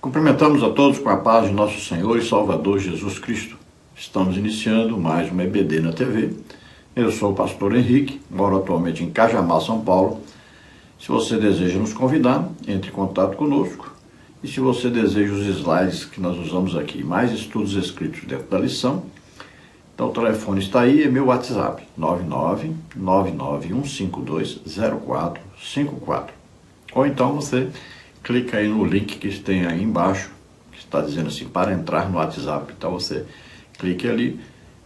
Cumprimentamos a todos com a paz de nosso Senhor e Salvador Jesus Cristo. Estamos iniciando mais uma EBD na TV. Eu sou o pastor Henrique, moro atualmente em Cajamar, São Paulo. Se você deseja nos convidar, entre em contato conosco. E se você deseja os slides que nós usamos aqui, mais estudos escritos dentro da lição, então o telefone está aí, é meu WhatsApp, 99991520454. Ou então você clica aí no link que tem aí embaixo, que está dizendo assim, para entrar no WhatsApp. Então você clique ali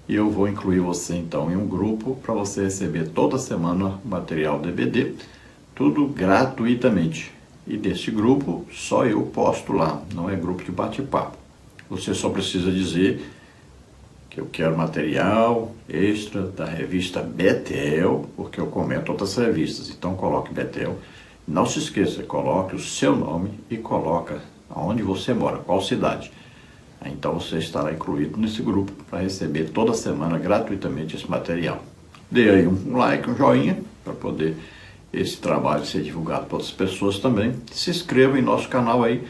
e eu vou incluir você então em um grupo para você receber toda semana material DBD, tudo gratuitamente. E desse grupo só eu posto lá, não é grupo de bate-papo. Você só precisa dizer que eu quero material extra da revista Betel, porque eu comento outras revistas, então coloque Betel. Não se esqueça, coloque o seu nome e coloca onde você mora, qual cidade. Então você estará incluído nesse grupo para receber toda semana gratuitamente esse material. Dê aí um like, um joinha, para poder esse trabalho ser divulgado para outras pessoas também. Se inscreva em nosso canal aí,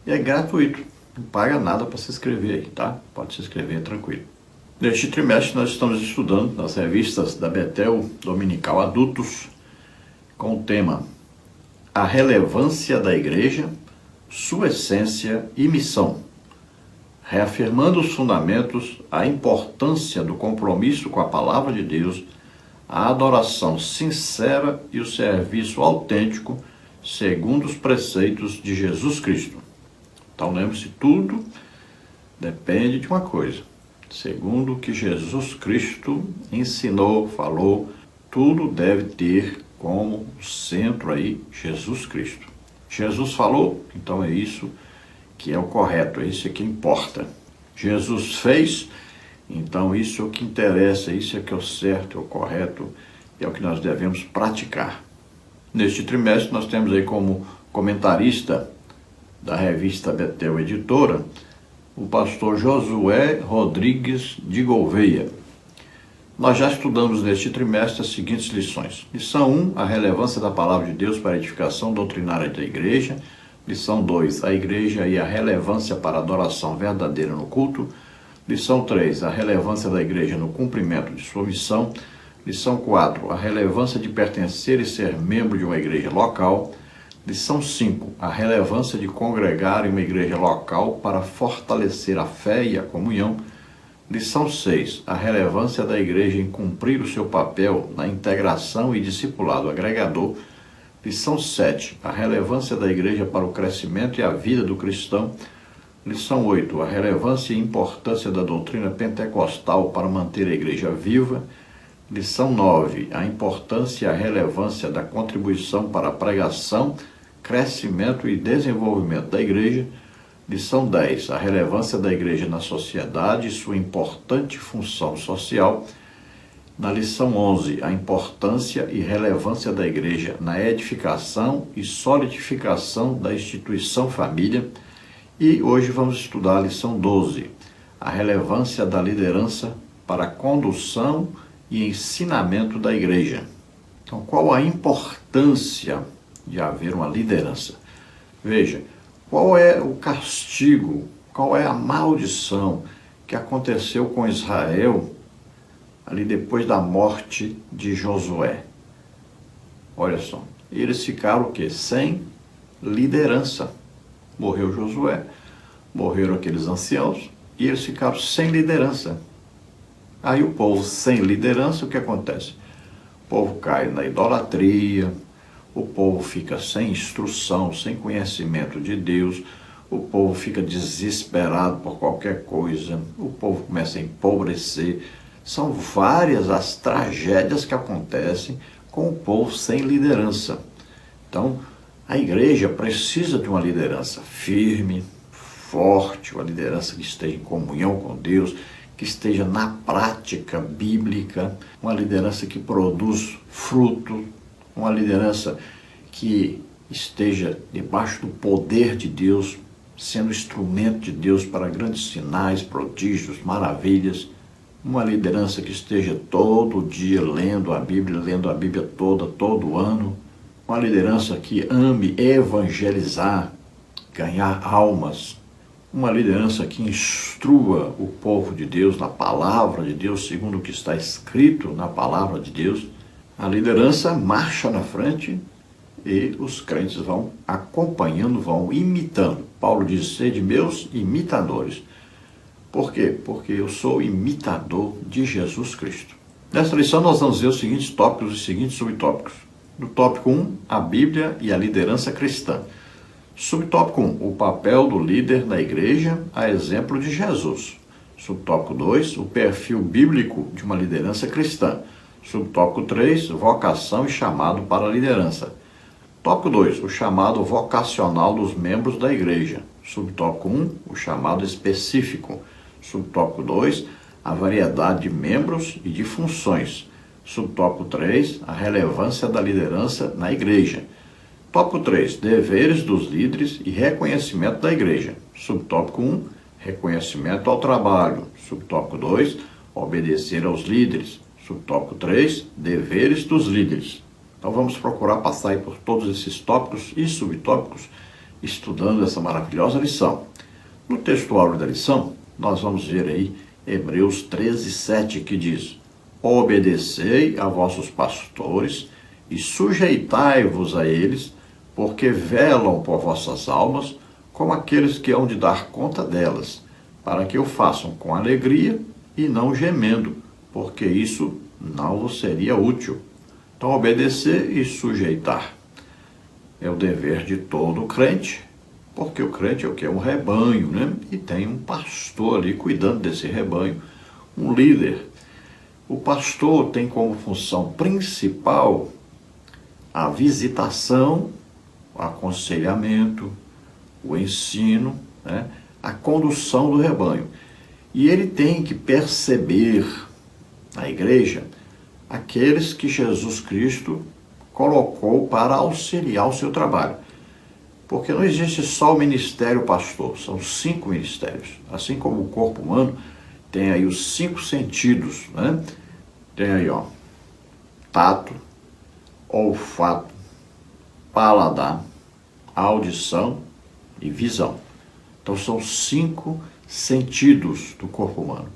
é gratuito, não paga nada para se inscrever aí, tá? Pode se inscrever tranquilo. Neste trimestre nós estamos estudando nas revistas da Betel Dominical Adultos com o tema A Relevância da Igreja, Sua Essência e Missão, reafirmando os fundamentos, a importância do compromisso com a Palavra de Deus, a adoração sincera e o serviço autêntico segundo os preceitos de Jesus Cristo. Então lembre-se, tudo depende de uma coisa. Segundo o que Jesus Cristo ensinou, falou, tudo deve ter como centro aí Jesus Cristo. Jesus falou, então é isso que é o correto, é isso que importa. Jesus fez, então isso é o que interessa, isso é que é o certo, é o correto, é o que nós devemos praticar. Neste trimestre nós temos aí como comentarista da revista Betel Editora, o pastor Josué Rodrigues de Gouveia. Nós já estudamos neste trimestre as seguintes lições. Lição 1, a relevância da palavra de Deus para a edificação doutrinária da igreja. Lição 2, a igreja e a relevância para a adoração verdadeira no culto. Lição 3, a relevância da igreja no cumprimento de sua missão. Lição 4, a relevância de pertencer e ser membro de uma igreja local. Lição 5, a relevância de congregar em uma igreja local para fortalecer a fé e a comunhão. Lição 6, a relevância da igreja em cumprir o seu papel na integração e discipulado agregador. Lição 7, a relevância da igreja para o crescimento e a vida do cristão. Lição 8, a relevância e importância da doutrina pentecostal para manter a igreja viva. Lição 9, a importância e a relevância da contribuição para a pregação, crescimento e desenvolvimento da igreja. Lição 10, a relevância da igreja na sociedade e sua importante função social. Na lição 11, a importância e relevância da igreja na edificação e solidificação da instituição família. E hoje vamos estudar a lição 12, a relevância da liderança para a condução e ensinamento da igreja. Então, qual a importância de haver uma liderança? Veja, qual é o castigo, qual é a maldição que aconteceu com Israel ali depois da morte de Josué? Olha só, eles ficaram o quê? Sem liderança. Morreu Josué, morreram aqueles anciãos e eles ficaram sem liderança. Aí o povo sem liderança, o que acontece? O povo cai na idolatria, o povo fica sem instrução, sem conhecimento de Deus, o povo fica desesperado por qualquer coisa, o povo começa a empobrecer. São várias as tragédias que acontecem com o povo sem liderança. Então, a igreja precisa de uma liderança firme, forte, uma liderança que esteja em comunhão com Deus, que esteja na prática bíblica, uma liderança que produz fruto, uma liderança que esteja debaixo do poder de Deus, sendo instrumento de Deus para grandes sinais, prodígios, maravilhas. Uma liderança que esteja todo dia lendo a Bíblia toda, todo ano. Uma liderança que ame evangelizar, ganhar almas, uma liderança que instrua o povo de Deus na palavra de Deus, segundo o que está escrito na palavra de Deus. A liderança marcha na frente e os crentes vão acompanhando, vão imitando. Paulo diz: sede meus imitadores. Por quê? Porque eu sou imitador de Jesus Cristo. Nesta lição nós vamos ver os seguintes tópicos e os seguintes subtópicos. No tópico 1, a Bíblia e a liderança cristã. Subtópico 1, o papel do líder na igreja, a exemplo de Jesus. Subtópico 2, o perfil bíblico de uma liderança cristã. Subtópico 3, vocação e chamado para a liderança. Tópico 2, o chamado vocacional dos membros da igreja. Subtópico 1, o chamado específico. Subtópico 2, a variedade de membros e de funções. Subtópico 3, a relevância da liderança na igreja. Tópico 3, deveres dos líderes e reconhecimento da igreja. Subtópico 1, reconhecimento ao trabalho. Subtópico 2, obedecer aos líderes. Subtópico 3, deveres dos líderes. Então vamos procurar passar aí por todos esses tópicos e subtópicos, estudando essa maravilhosa lição. No textuário da lição, nós vamos ver aí Hebreus 13, 7, que diz: obedecei a vossos pastores e sujeitai-vos a eles, porque velam por vossas almas, como aqueles que hão de dar conta delas, para que o façam com alegria e não gemendo, porque isso não vos seria útil. Então, obedecer e sujeitar é o dever de todo crente, porque o crente é o que? É um rebanho, né? E tem um pastor ali cuidando desse rebanho, um líder. O pastor tem como função principal a visitação, o aconselhamento, o ensino, né? A condução do rebanho. E ele tem que perceber na igreja aqueles que Jesus Cristo colocou para auxiliar o seu trabalho. Porque não existe só o ministério pastor, são 5 ministérios. Assim como o corpo humano tem aí os 5 sentidos, né? Tem aí, ó, tato, olfato, paladar, audição e visão. Então são 5 sentidos do corpo humano.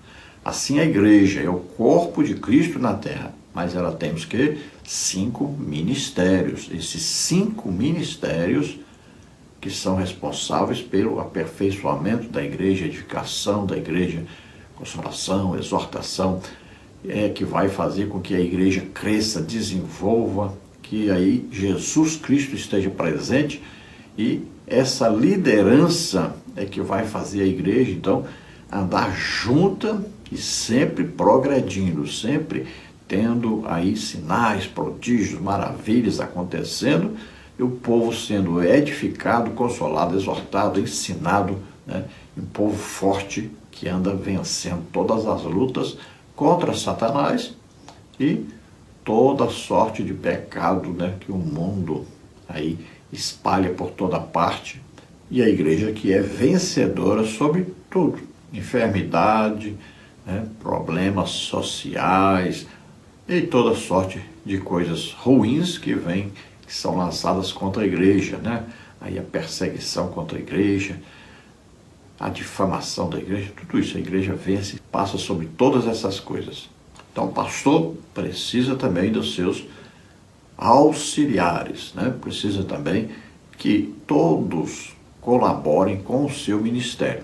Assim a igreja é o corpo de Cristo na terra, mas ela tem os quê? 5 ministérios. Esses 5 ministérios que são responsáveis pelo aperfeiçoamento da igreja, edificação da igreja, consolação, exortação, que vai fazer com que a igreja cresça, desenvolva, que aí Jesus Cristo esteja presente, e essa liderança é que vai fazer a igreja, então, andar junta e sempre progredindo, sempre tendo aí sinais, prodígios, maravilhas acontecendo, e o povo sendo edificado, consolado, exortado, ensinado, né? Um povo forte que anda vencendo todas as lutas contra Satanás e toda sorte de pecado, né, que o mundo aí espalha por toda parte, e a igreja que é vencedora sobre tudo, enfermidade, né, problemas sociais e toda sorte de coisas ruins que vêm, que são lançadas contra a igreja, né? Aí a perseguição contra a igreja, a difamação da igreja, tudo isso a igreja vence e passa sobre todas essas coisas. Então o pastor precisa também dos seus auxiliares, né? Precisa também que todos colaborem com o seu ministério.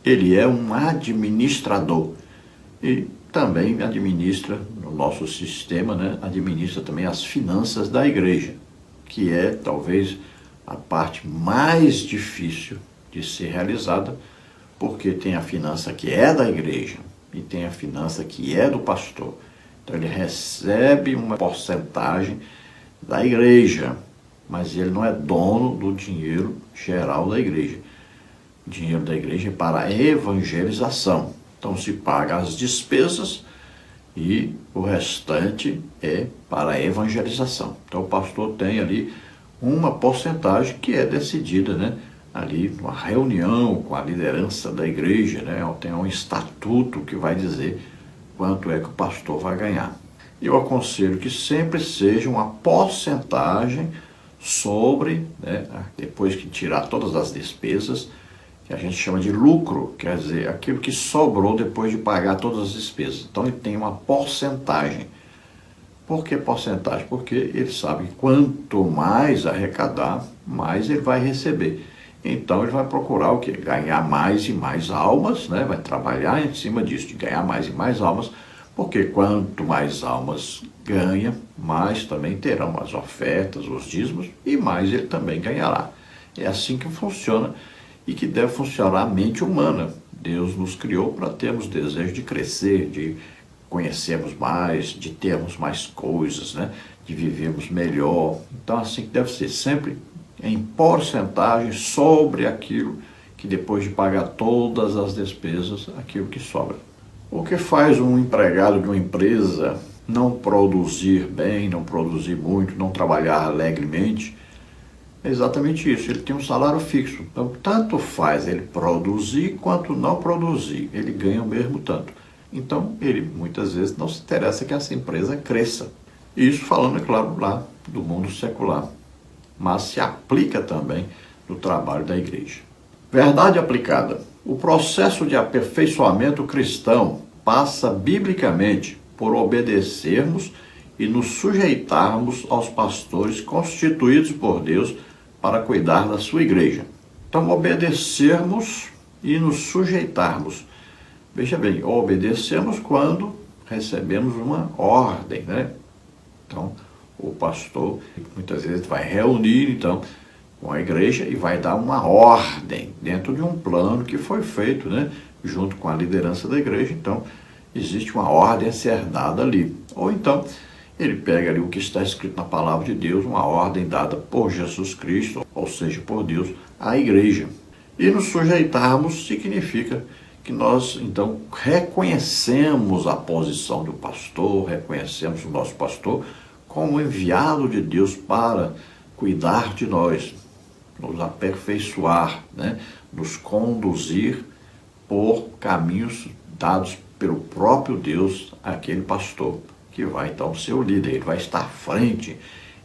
Ele é um administrador e também administra, no nosso sistema, né? Administra também as finanças da igreja, que é talvez a parte mais difícil de ser realizada, porque tem a finança que é da igreja e tem a finança que é do pastor. Então ele recebe uma porcentagem da igreja, mas ele não é dono do dinheiro geral da igreja. O dinheiro da igreja é para a evangelização. Então se paga as despesas e o restante é para a evangelização. Então o pastor tem ali uma porcentagem que é decidida, né? Ali numa reunião com a liderança da igreja, né? Tem um estatuto que vai dizer quanto é que o pastor vai ganhar. Eu aconselho que sempre seja uma porcentagem sobre, né, depois que tirar todas as despesas, que a gente chama de lucro, quer dizer, aquilo que sobrou depois de pagar todas as despesas. Então ele tem uma porcentagem. Por que porcentagem? Porque ele sabe que quanto mais arrecadar, mais ele vai receber. Então ele vai procurar o quê? Ganhar mais e mais almas, né? Vai trabalhar em cima disso, de ganhar mais e mais almas, porque quanto mais almas ganha, mais também terão as ofertas, os dízimos, e mais ele também ganhará. É assim que funciona e que deve funcionar a mente humana. Deus nos criou para termos desejo de crescer, de conhecermos mais, de termos mais coisas, né? De vivermos melhor. Então assim que deve ser, sempre em porcentagem sobre aquilo que depois de pagar todas as despesas, aquilo que sobra. O que faz um empregado de uma empresa não produzir bem, não produzir muito, não trabalhar alegremente? É exatamente isso, ele tem um salário fixo. Então, tanto faz ele produzir quanto não produzir, ele ganha o mesmo tanto. Então, ele muitas vezes não se interessa que essa empresa cresça. Isso falando, é claro, lá do mundo secular, mas se aplica também no trabalho da igreja. Verdade aplicada. O processo de aperfeiçoamento cristão passa biblicamente por obedecermos e nos sujeitarmos aos pastores constituídos por Deus para cuidar da sua igreja. Então, obedecermos e nos sujeitarmos. Veja bem, obedecemos quando recebemos uma ordem, né? Então, o pastor muitas vezes vai reunir, então, com a igreja e vai dar uma ordem dentro de um plano que foi feito, né? Junto com a liderança da igreja. Então, existe uma ordem a ser dada ali. Ou então, ele pega ali o que está escrito na palavra de Deus, uma ordem dada por Jesus Cristo, ou seja, por Deus, à igreja. E nos sujeitarmos significa que nós, então, reconhecemos a posição do pastor, reconhecemos o nosso pastor como enviado de Deus para cuidar de nós, nos aperfeiçoar, né? Nos conduzir por caminhos dados pelo próprio Deus àquele pastor, que vai então ser o líder, ele vai estar à frente,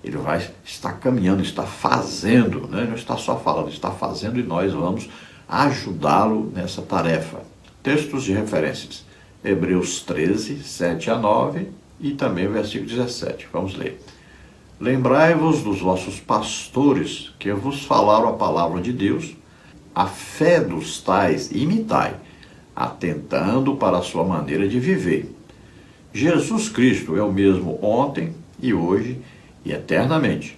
ele vai estar caminhando, está fazendo, né? Não está só falando, está fazendo e nós vamos ajudá-lo nessa tarefa. Textos de referências, Hebreus 13, 7 a 9 e também o versículo 17. Vamos ler. Lembrai-vos dos vossos pastores que vos falaram a palavra de Deus, a fé dos tais imitai, atentando para a sua maneira de viver. Jesus Cristo é o mesmo ontem e hoje e eternamente.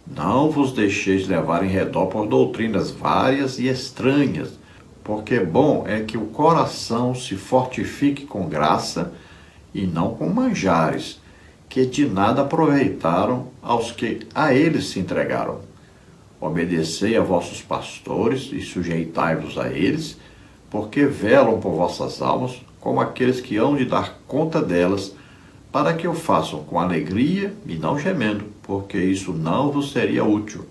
Não vos deixeis levar em redor por doutrinas várias e estranhas, porque bom é que o coração se fortifique com graça e não com manjares, que de nada aproveitaram aos que a eles se entregaram. Obedecei a vossos pastores e sujeitai-vos a eles, porque velam por vossas almas, como aqueles que hão de dar conta delas, para que o façam com alegria e não gemendo, porque isso não vos seria útil.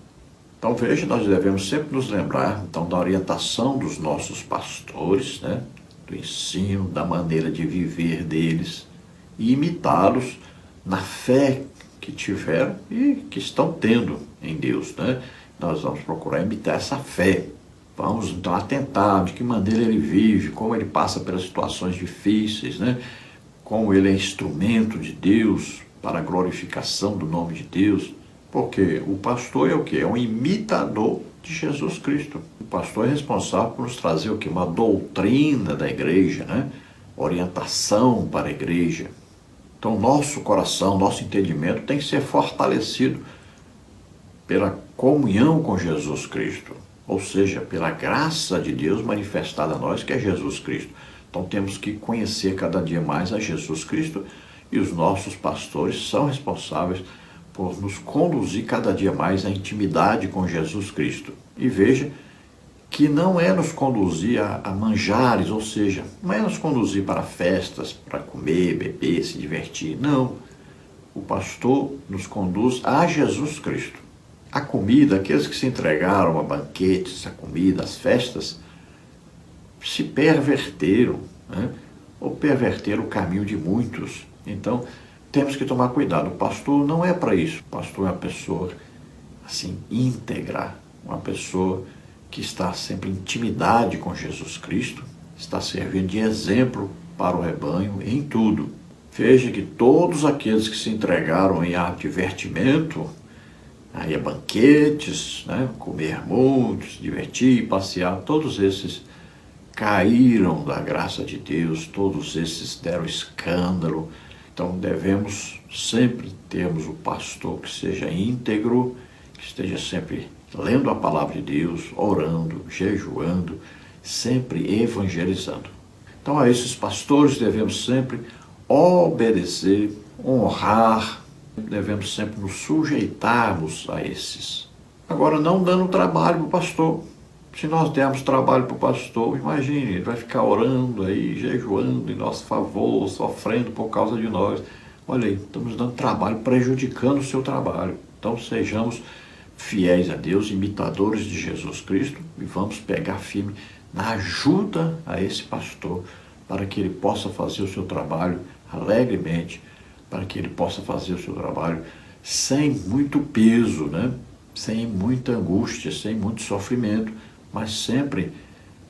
Então veja, nós devemos sempre nos lembrar então, da orientação dos nossos pastores, né? Do ensino, da maneira de viver deles, e imitá-los na fé que tiveram e que estão tendo em Deus, né? Nós vamos procurar imitar essa fé. Vamos então atentar de que maneira ele vive, como ele passa pelas situações difíceis, né? Como ele é instrumento de Deus para a glorificação do nome de Deus. Porque o pastor é o quê? É um imitador de Jesus Cristo. O pastor é responsável por nos trazer o quê? Uma doutrina da igreja, né? Orientação para a igreja. Então, nosso coração, nosso entendimento tem que ser fortalecido pela comunhão com Jesus Cristo, ou seja, pela graça de Deus manifestada a nós, que é Jesus Cristo. Então, temos que conhecer cada dia mais a Jesus Cristo e os nossos pastores são responsáveis por nos conduzir cada dia mais à intimidade com Jesus Cristo. E veja que não é nos conduzir a manjares, ou seja, não é nos conduzir para festas, para comer, beber, se divertir. Não. O pastor nos conduz a Jesus Cristo. A comida, aqueles que se entregaram a banquetes, a comida, as festas, se perverteram, né? Ou perverteram o caminho de muitos. Então, temos que tomar cuidado. O pastor não é para isso. O pastor é uma pessoa assim, íntegra, uma pessoa que está sempre em intimidade com Jesus Cristo, está servindo de exemplo para o rebanho em tudo. Veja que todos aqueles que se entregaram em divertimento, aí a banquetes, né, comer muito, se divertir, passear, todos esses caíram da graça de Deus, todos esses deram escândalo. Então devemos sempre termos o pastor que seja íntegro, que esteja sempre lendo a palavra de Deus, orando, jejuando, sempre evangelizando. Então a esses pastores devemos sempre obedecer, honrar, devemos sempre nos sujeitarmos a esses. Agora, não dando trabalho para o pastor. Se nós dermos trabalho para o pastor, imagine, ele vai ficar orando aí, jejuando em nosso favor, sofrendo por causa de nós. Olha aí, estamos dando trabalho, prejudicando o seu trabalho. Então sejamos fiéis a Deus, imitadores de Jesus Cristo, e vamos pegar firme na ajuda a esse pastor, para que ele possa fazer o seu trabalho alegremente, para que ele possa fazer o seu trabalho sem muito peso, né? Sem muita angústia, sem muito sofrimento, mas sempre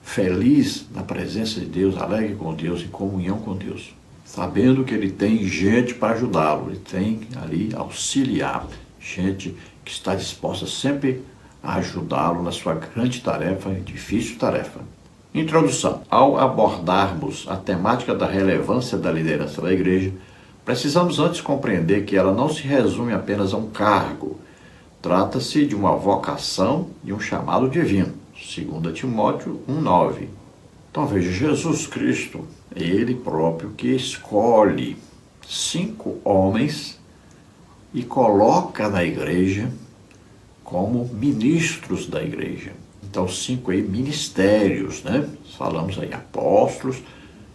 feliz na presença de Deus, alegre com Deus, em comunhão com Deus, sabendo que ele tem gente para ajudá-lo, ele tem ali auxiliar, gente que está disposta sempre a ajudá-lo na sua grande tarefa, difícil tarefa. Introdução. Ao abordarmos a temática da relevância da liderança da igreja, precisamos antes compreender que ela não se resume apenas a um cargo. Trata-se de uma vocação e um chamado divino. 2 Timóteo 1,9. Então veja, Jesus Cristo, ele próprio que escolhe 5 homens e coloca na igreja como ministros da igreja. Então 5 aí ministérios, né? Falamos aí apóstolos,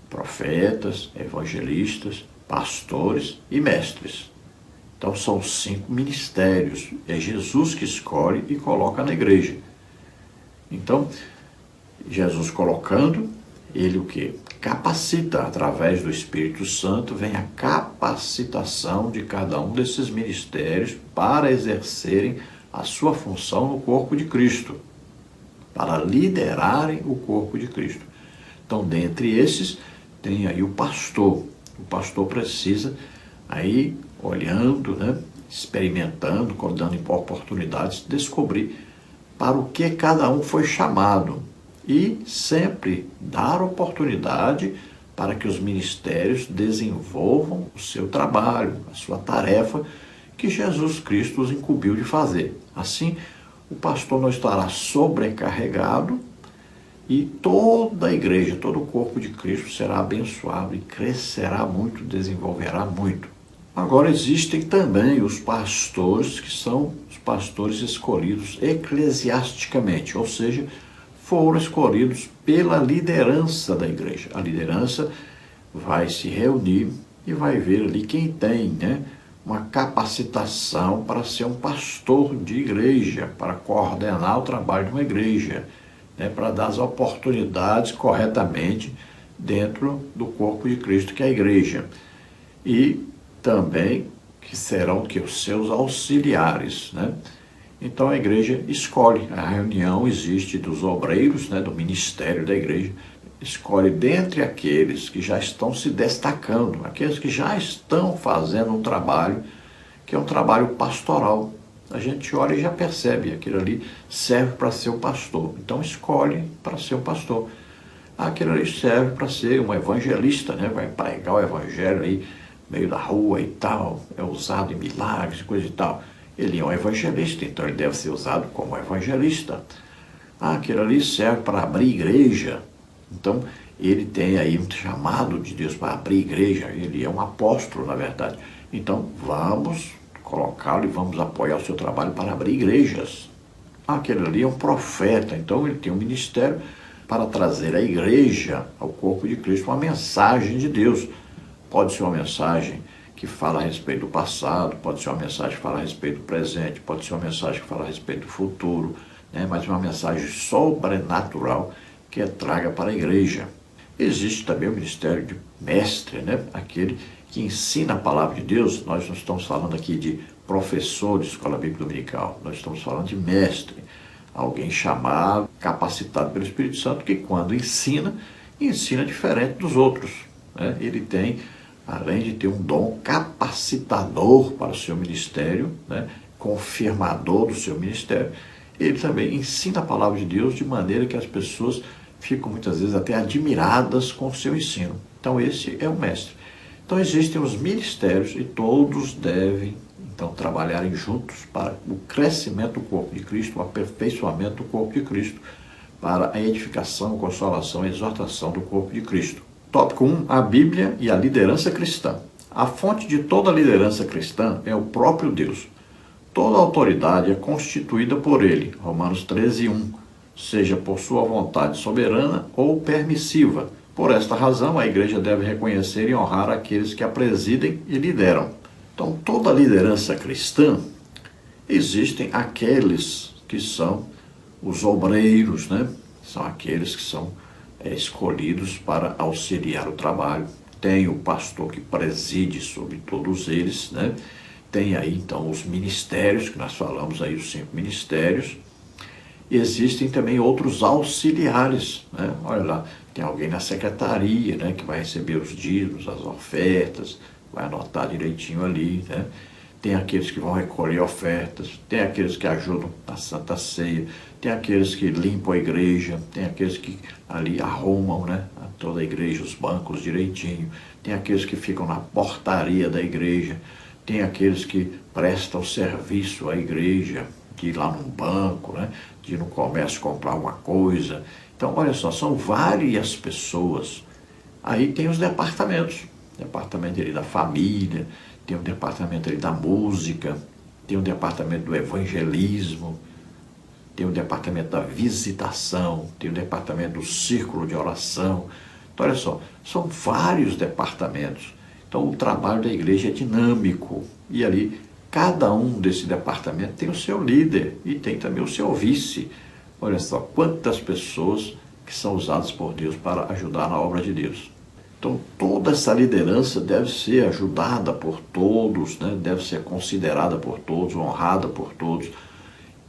profetas, evangelistas, pastores e mestres. Então são 5 ministérios. É Jesus que escolhe e coloca na igreja. Então, Jesus colocando, ele o quê? Capacita, através do Espírito Santo, vem a capacitação de cada um desses ministérios para exercerem a sua função no corpo de Cristo, para liderarem o corpo de Cristo. Então, dentre esses, tem aí o pastor. O pastor precisa aí, olhando, né, experimentando, dando oportunidades, descobrir para o que cada um foi chamado e sempre dar oportunidade para que os ministérios desenvolvam o seu trabalho, a sua tarefa que Jesus Cristo os incumbiu de fazer. Assim, o pastor não estará sobrecarregado e toda a igreja, todo o corpo de Cristo será abençoado e crescerá muito, desenvolverá muito. Agora existem também os pastores que são os pastores escolhidos eclesiasticamente, ou seja, foram escolhidos pela liderança da igreja. A liderança vai se reunir e vai ver ali quem tem, né, uma capacitação para ser um pastor de igreja, para coordenar o trabalho de uma igreja, né, para dar as oportunidades corretamente dentro do corpo de Cristo, que é a igreja. E também que serão que os seus auxiliares, né? Então a igreja escolhe, a reunião existe dos obreiros, né, do ministério da igreja, escolhe dentre aqueles que já estão se destacando, aqueles que já estão fazendo um trabalho, que é um trabalho pastoral. A gente olha e já percebe, aquilo ali serve para ser o pastor, então escolhe para ser o pastor. Aquilo ali serve para ser um evangelista, né? Vai pregar o evangelho aí, meio da rua e tal, é usado em milagres e coisa e tal. Ele é um evangelista, então ele deve ser usado como evangelista. Aquilo ali serve para abrir igreja. Então, ele tem aí um chamado de Deus para abrir igreja. Ele é um apóstolo, na verdade. Então, vamos colocá-lo e vamos apoiar o seu trabalho para abrir igrejas. Aquele ali é um profeta, então ele tem um ministério para trazer à igreja, ao corpo de Cristo, uma mensagem de Deus. Pode ser uma mensagem que fala a respeito do passado, pode ser uma mensagem que fala a respeito do presente, pode ser uma mensagem que fala a respeito do futuro, né? Mas uma mensagem sobrenatural que traga para a igreja. Existe também o ministério de mestre, né? Aquele que ensina a palavra de Deus. Nós não estamos falando aqui de professor de escola bíblica dominical, nós estamos falando de mestre, alguém chamado, capacitado pelo Espírito Santo, que quando ensina, ensina diferente dos outros, né? Ele tem, além de ter um dom capacitador para o seu ministério, né? Confirmador do seu ministério, ele também ensina a palavra de Deus de maneira que as pessoas ficam muitas vezes até admiradas com o seu ensino. Então esse é o mestre. Então existem os ministérios e todos devem então trabalharem juntos para o crescimento do corpo de Cristo, o aperfeiçoamento do corpo de Cristo, para a edificação, consolação e exortação do corpo de Cristo. Tópico 1, a Bíblia e a liderança cristã. A fonte de toda liderança cristã é o próprio Deus. Toda autoridade é constituída por ele, Romanos 13:1, seja por sua vontade soberana ou permissiva. Por esta razão, a igreja deve reconhecer e honrar aqueles que a presidem e lideram. Então, toda liderança cristã, existem aqueles que são os obreiros, né? São aqueles que são escolhidos para auxiliar o trabalho. Tem o pastor que preside sobre todos eles, né? Tem aí, então, os ministérios, que nós falamos aí, os 5 ministérios. Existem também outros auxiliares, né? Olha lá, tem alguém na secretaria, né, que vai receber os dízimos, as ofertas, vai anotar direitinho ali, né? Tem aqueles que vão recolher ofertas, tem aqueles que ajudam na Santa Ceia, tem aqueles que limpam a igreja, tem aqueles que ali arrumam, né, toda a igreja, os bancos direitinho, tem aqueles que ficam na portaria da igreja, tem aqueles que prestam serviço à igreja, de ir lá num banco, né, de ir no comércio comprar uma coisa. Então, olha só, são várias pessoas. Aí tem os departamentos, departamento ali da família, tem o departamento ali da música, tem o departamento do evangelismo, tem o departamento da visitação, tem o departamento do círculo de oração. Então, olha só, são vários departamentos. Então, o trabalho da igreja é dinâmico. E ali, cada um desse departamento tem o seu líder e tem também o seu vice. Olha só, quantas pessoas que são usadas por Deus para ajudar na obra de Deus. Então, toda essa liderança deve ser ajudada por todos, né? Deve ser considerada por todos, honrada por todos.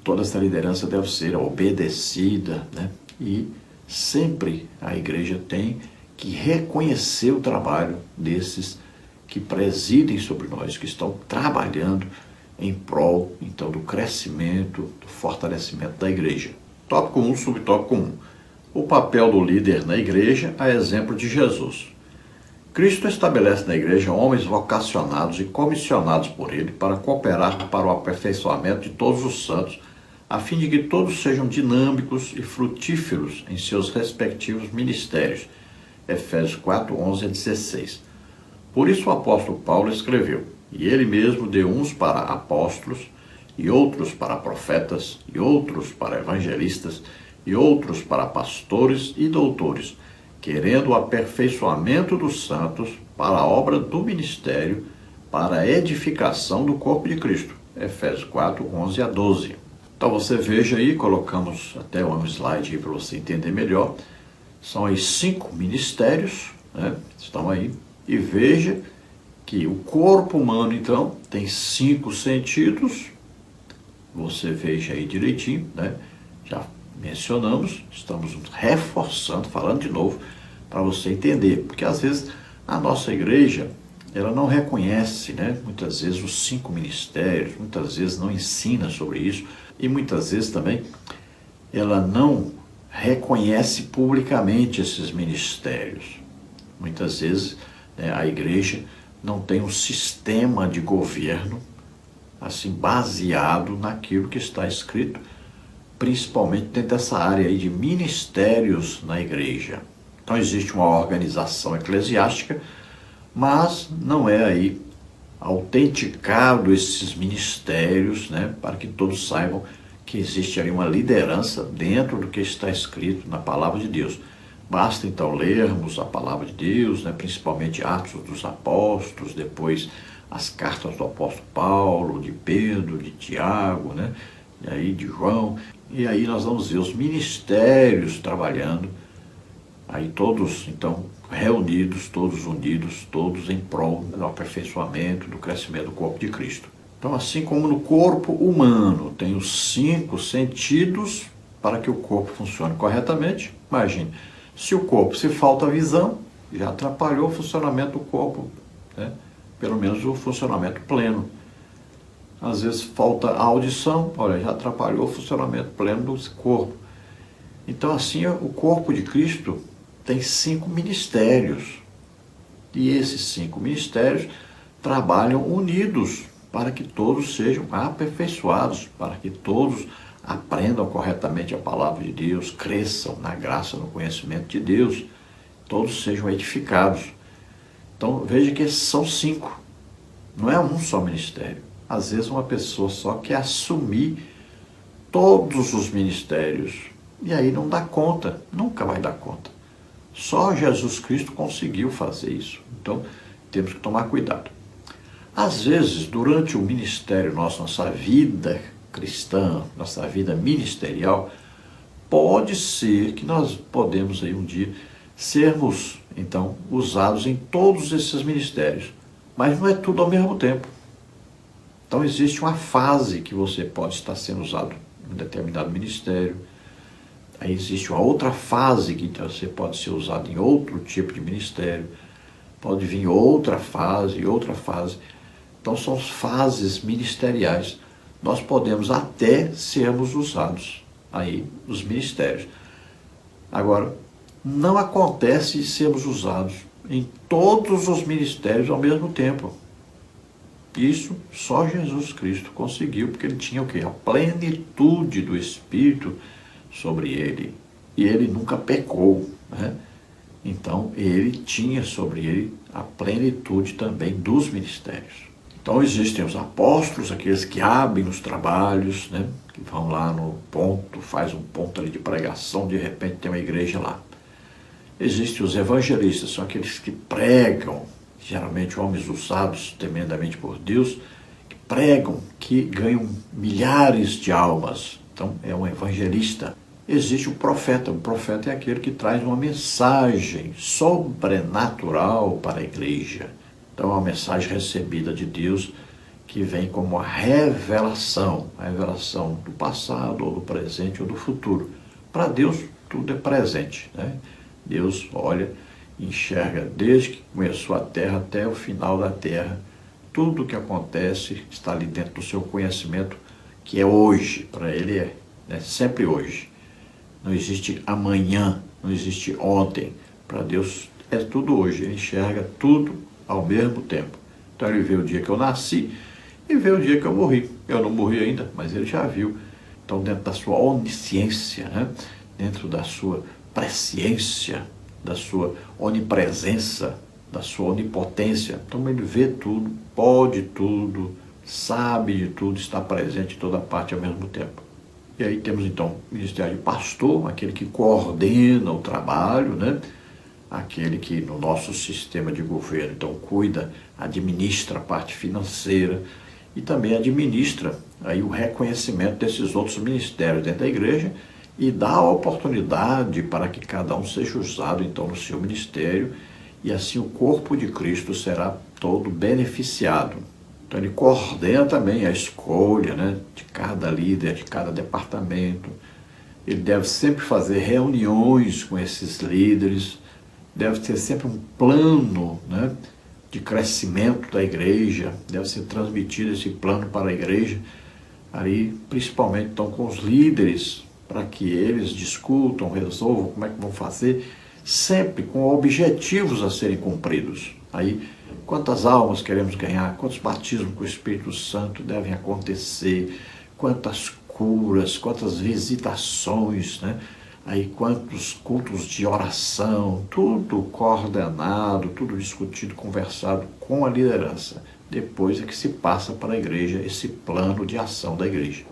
Toda essa liderança deve ser obedecida, né? E sempre a igreja tem que reconhecer o trabalho desses que presidem sobre nós, que estão trabalhando em prol, então, do crescimento, do fortalecimento da igreja. Tópico 1, subtópico 1. O papel do líder na igreja a exemplo de Jesus. Cristo estabelece na igreja homens vocacionados e comissionados por ele para cooperar para o aperfeiçoamento de todos os santos, a fim de que todos sejam dinâmicos e frutíferos em seus respectivos ministérios. Efésios 4, 11 a 16. Por isso o apóstolo Paulo escreveu: e ele mesmo deu uns para apóstolos, e outros para profetas, e outros para evangelistas, e outros para pastores e doutores, querendo o aperfeiçoamento dos santos para a obra do ministério, para a edificação do corpo de Cristo. Efésios 4, 11 a 12. Então você veja aí, colocamos até um slide aí para você entender melhor. São aí 5 ministérios, né? Estão aí. E veja que o corpo humano, então, tem 5 sentidos. Você veja aí direitinho, né? Já mencionamos, estamos reforçando, falando de novo, para você entender. Porque às vezes a nossa igreja, ela não reconhece, né? Muitas vezes os 5 ministérios, muitas vezes não ensina sobre isso. E muitas vezes também ela não reconhece publicamente esses ministérios. Muitas vezes a igreja não tem um sistema de governo assim baseado naquilo que está escrito, principalmente dentro dessa área aí de ministérios na igreja. Então existe uma organização eclesiástica, mas não é aí autenticado esses ministérios, né, para que todos saibam que existe ali uma liderança dentro do que está escrito na palavra de Deus. Basta então lermos a palavra de Deus, né, principalmente Atos dos Apóstolos, depois as cartas do apóstolo Paulo, de Pedro, de Tiago, né, e aí de João, e aí nós vamos ver os ministérios trabalhando, aí todos então reunidos, todos unidos, todos em prol do aperfeiçoamento, do crescimento do corpo de Cristo. Então, assim como no corpo humano tem os 5 sentidos para que o corpo funcione corretamente, imagine, se falta visão, já atrapalhou o funcionamento do corpo, né? Pelo menos o funcionamento pleno. Às vezes falta a audição, olha, já atrapalhou o funcionamento pleno do corpo. Então, assim, o corpo de Cristo tem 5 ministérios. E esses 5 ministérios trabalham unidos para que todos sejam aperfeiçoados, para que todos aprendam corretamente a palavra de Deus, cresçam na graça, no conhecimento de Deus, todos sejam edificados. Então, veja que esses são 5, não é um só ministério. Às vezes uma pessoa só quer assumir todos os ministérios e aí não dá conta, nunca vai dar conta. Só Jesus Cristo conseguiu fazer isso. Então, temos que tomar cuidado. Às vezes, durante o ministério nosso, nossa vida cristã, nossa vida ministerial, pode ser que nós podemos aí um dia sermos, então, usados em todos esses ministérios. Mas não é tudo ao mesmo tempo. Então, existe uma fase que você pode estar sendo usado em um determinado ministério. Aí existe uma outra fase que você pode ser usado em outro tipo de ministério. Pode vir outra fase, outra fase. Então, são fases ministeriais. Nós podemos até sermos usados aí nos ministérios. Agora, não acontece de sermos usados em todos os ministérios ao mesmo tempo. Isso só Jesus Cristo conseguiu, porque ele tinha o quê? A plenitude do Espírito sobre ele. E ele nunca pecou, né? Então, ele tinha sobre ele a plenitude também dos ministérios. Então, existem os apóstolos, aqueles que abrem os trabalhos, né? Que vão lá no ponto, faz um ponto ali de pregação, de repente tem uma igreja lá. Existem os evangelistas, são aqueles que pregam, geralmente homens usados tremendamente por Deus, que pregam, que ganham milhares de almas. Então, é um evangelista. Existe o profeta é aquele que traz uma mensagem sobrenatural para a igreja. Então, é uma mensagem recebida de Deus que vem como a revelação do passado, ou do presente, ou do futuro. Para Deus, tudo é presente, né? Deus olha, enxerga desde que começou a terra até o final da terra. Tudo o que acontece está ali dentro do seu conhecimento, que é hoje. Para ele é, né? Sempre hoje. Não existe amanhã, não existe ontem. Para Deus é tudo hoje. Ele enxerga tudo ao mesmo tempo. Então ele vê o dia que eu nasci e vê o dia que eu morri. Eu não morri ainda, mas ele já viu. Então, dentro da sua onisciência, né? Dentro da sua presciência, da sua onipresença, da sua onipotência. Então ele vê tudo, pode tudo, sabe de tudo, está presente em toda parte ao mesmo tempo. E aí temos então o ministério de pastor, aquele que coordena o trabalho, né? Aquele que no nosso sistema de governo então cuida, administra a parte financeira e também administra aí o reconhecimento desses outros ministérios dentro da igreja e dá a oportunidade para que cada um seja usado então no seu ministério e assim o corpo de Cristo será todo beneficiado. Então ele coordena também a escolha, né, de cada líder, de cada departamento. Ele deve sempre fazer reuniões com esses líderes, deve ter sempre um plano, né, de crescimento da igreja, deve ser transmitido esse plano para a igreja, aí principalmente então com os líderes, para que eles discutam, resolvam como é que vão fazer, sempre com objetivos a serem cumpridos. Aí, quantas almas queremos ganhar, quantos batismos com o Espírito Santo devem acontecer, quantas curas, quantas visitações, né? Aí, quantos cultos de oração, tudo coordenado, tudo discutido, conversado com a liderança. Depois é que se passa para a igreja esse plano de ação da igreja.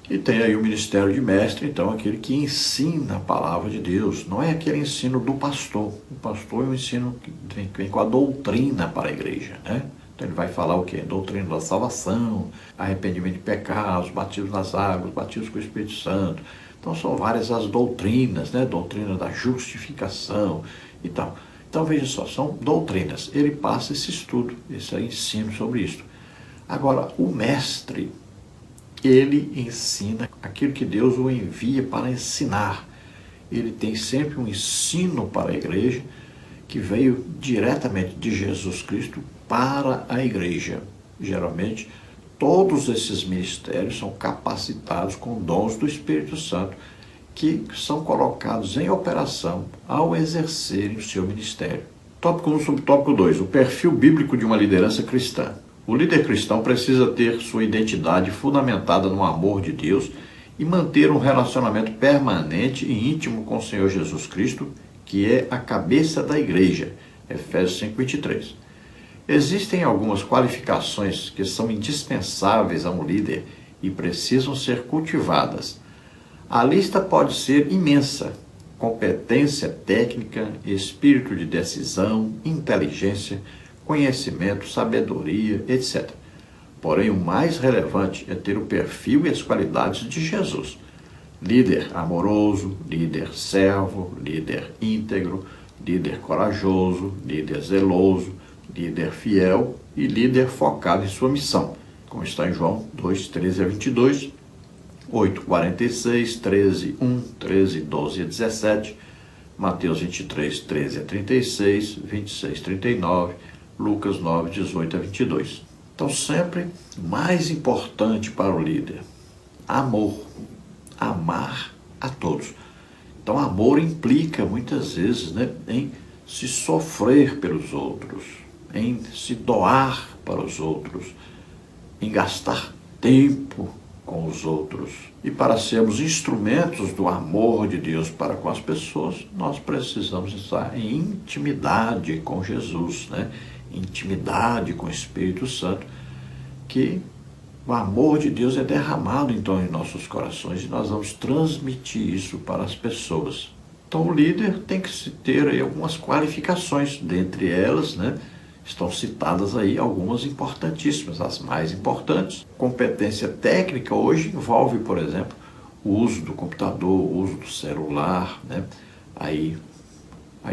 E tem aí o ministério de mestre, então, aquele que ensina a palavra de Deus. Não é aquele ensino do pastor. O pastor é um ensino que vem com a doutrina para a igreja, né? Então ele vai falar o quê? Doutrina da salvação, arrependimento de pecados, batismo nas águas, batismo com o Espírito Santo. Então são várias as doutrinas, né? Doutrina da justificação e tal. Então veja só, são doutrinas. Ele passa esse estudo, esse ensino sobre isso. Agora, o mestre, ele ensina aquilo que Deus o envia para ensinar. Ele tem sempre um ensino para a igreja que veio diretamente de Jesus Cristo para a igreja. Geralmente, todos esses ministérios são capacitados com dons do Espírito Santo que são colocados em operação ao exercerem o seu ministério. Tópico 1, subtópico 2. O perfil bíblico de uma liderança cristã. O líder cristão precisa ter sua identidade fundamentada no amor de Deus e manter um relacionamento permanente e íntimo com o Senhor Jesus Cristo, que é a cabeça da igreja. Efésios 5:23. Existem algumas qualificações que são indispensáveis a um líder e precisam ser cultivadas. A lista pode ser imensa: competência técnica, espírito de decisão, inteligência, conhecimento, sabedoria, etc. Porém, o mais relevante é ter o perfil e as qualidades de Jesus. Líder amoroso, líder servo, líder íntegro, líder corajoso, líder zeloso, líder fiel e líder focado em sua missão, como está em João 2:13-22, 8:46, 13:1, 13:12-17, Mateus 23:13-36, 26:39, Lucas 9:18-22. Então, sempre mais importante para o líder, amor, amar a todos. Então, amor implica muitas vezes, em se sofrer pelos outros, em se doar para os outros, em gastar tempo com os outros. E para sermos instrumentos do amor de Deus para com as pessoas, nós precisamos estar em intimidade com Jesus, intimidade com o Espírito Santo, que o amor de Deus é derramado então em nossos corações e nós vamos transmitir isso para as pessoas. Então o líder tem que ter aí algumas qualificações, dentre elas, estão citadas aí algumas importantíssimas, as mais importantes. Competência técnica hoje envolve, por exemplo, o uso do computador, o uso do celular, aí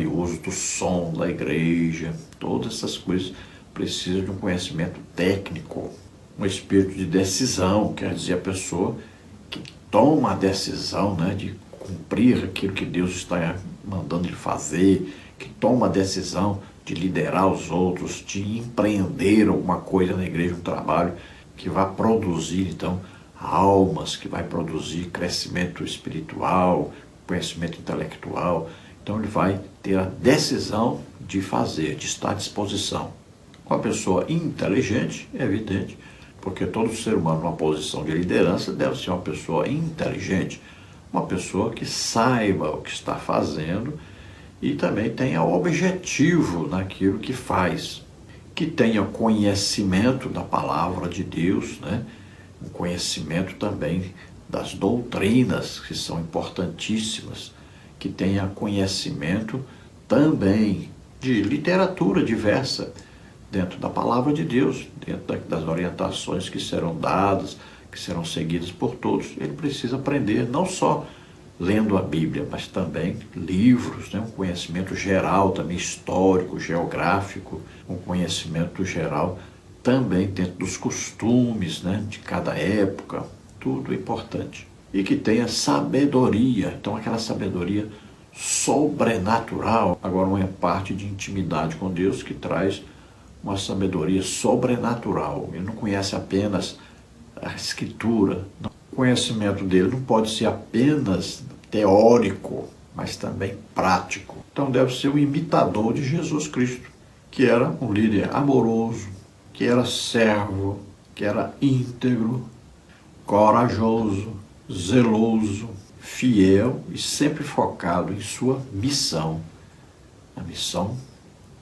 o uso do som da igreja, todas essas coisas precisam de um conhecimento técnico. Um espírito de decisão, quer dizer, a pessoa que toma a decisão, de cumprir aquilo que Deus está mandando ele fazer, que toma a decisão de liderar os outros, de empreender alguma coisa na igreja, um trabalho que vai produzir, então, almas, que vai produzir crescimento espiritual, conhecimento intelectual. Então, ele vai ter a decisão de fazer, de estar à disposição. Uma pessoa inteligente, é evidente, porque todo ser humano numa posição de liderança deve ser uma pessoa inteligente, uma pessoa que saiba o que está fazendo e também tenha objetivo naquilo que faz, que tenha conhecimento da palavra de Deus, um conhecimento também das doutrinas, que são importantíssimas, que tenha conhecimento também de literatura diversa, dentro da palavra de Deus, dentro das orientações que serão dadas, que serão seguidas por todos. Ele precisa aprender não só lendo a Bíblia, mas também livros, um conhecimento geral, também histórico, geográfico, um conhecimento geral também dentro dos costumes, de cada época, tudo é importante. E que tenha sabedoria, então aquela sabedoria sobrenatural, agora uma parte de intimidade com Deus que traz uma sabedoria sobrenatural. Ele não conhece apenas a Escritura. O conhecimento dele não pode ser apenas teórico, mas também prático. Então deve ser um imitador de Jesus Cristo, que era um líder amoroso, que era servo, que era íntegro, corajoso, zeloso, fiel e sempre focado em sua missão. A missão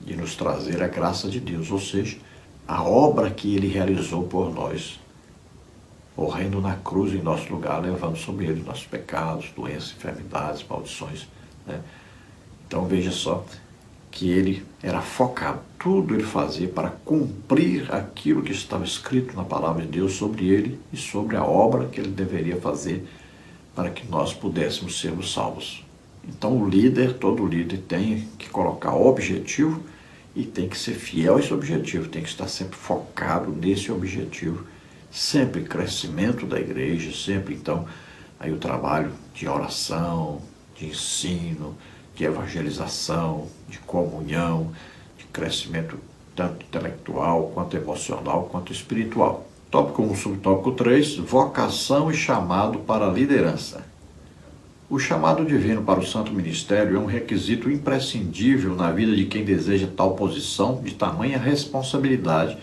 de nos trazer a graça de Deus, ou seja, a obra que ele realizou por nós, morrendo na cruz em nosso lugar, levando sobre ele nossos pecados, doenças, enfermidades, maldições. Então veja só que ele era focado, tudo ele fazia para cumprir aquilo que estava escrito na palavra de Deus sobre ele e sobre a obra que ele deveria fazer para que nós pudéssemos sermos salvos. Então o líder, todo líder tem que colocar objetivo e tem que ser fiel a esse objetivo, tem que estar sempre focado nesse objetivo, sempre crescimento da igreja, sempre então aí o trabalho de oração, de ensino, de evangelização, de comunhão, de crescimento tanto intelectual, quanto emocional, quanto espiritual. Tópico 1, subtópico 3, vocação e chamado para a liderança. O chamado divino para o santo ministério é um requisito imprescindível na vida de quem deseja tal posição de tamanha responsabilidade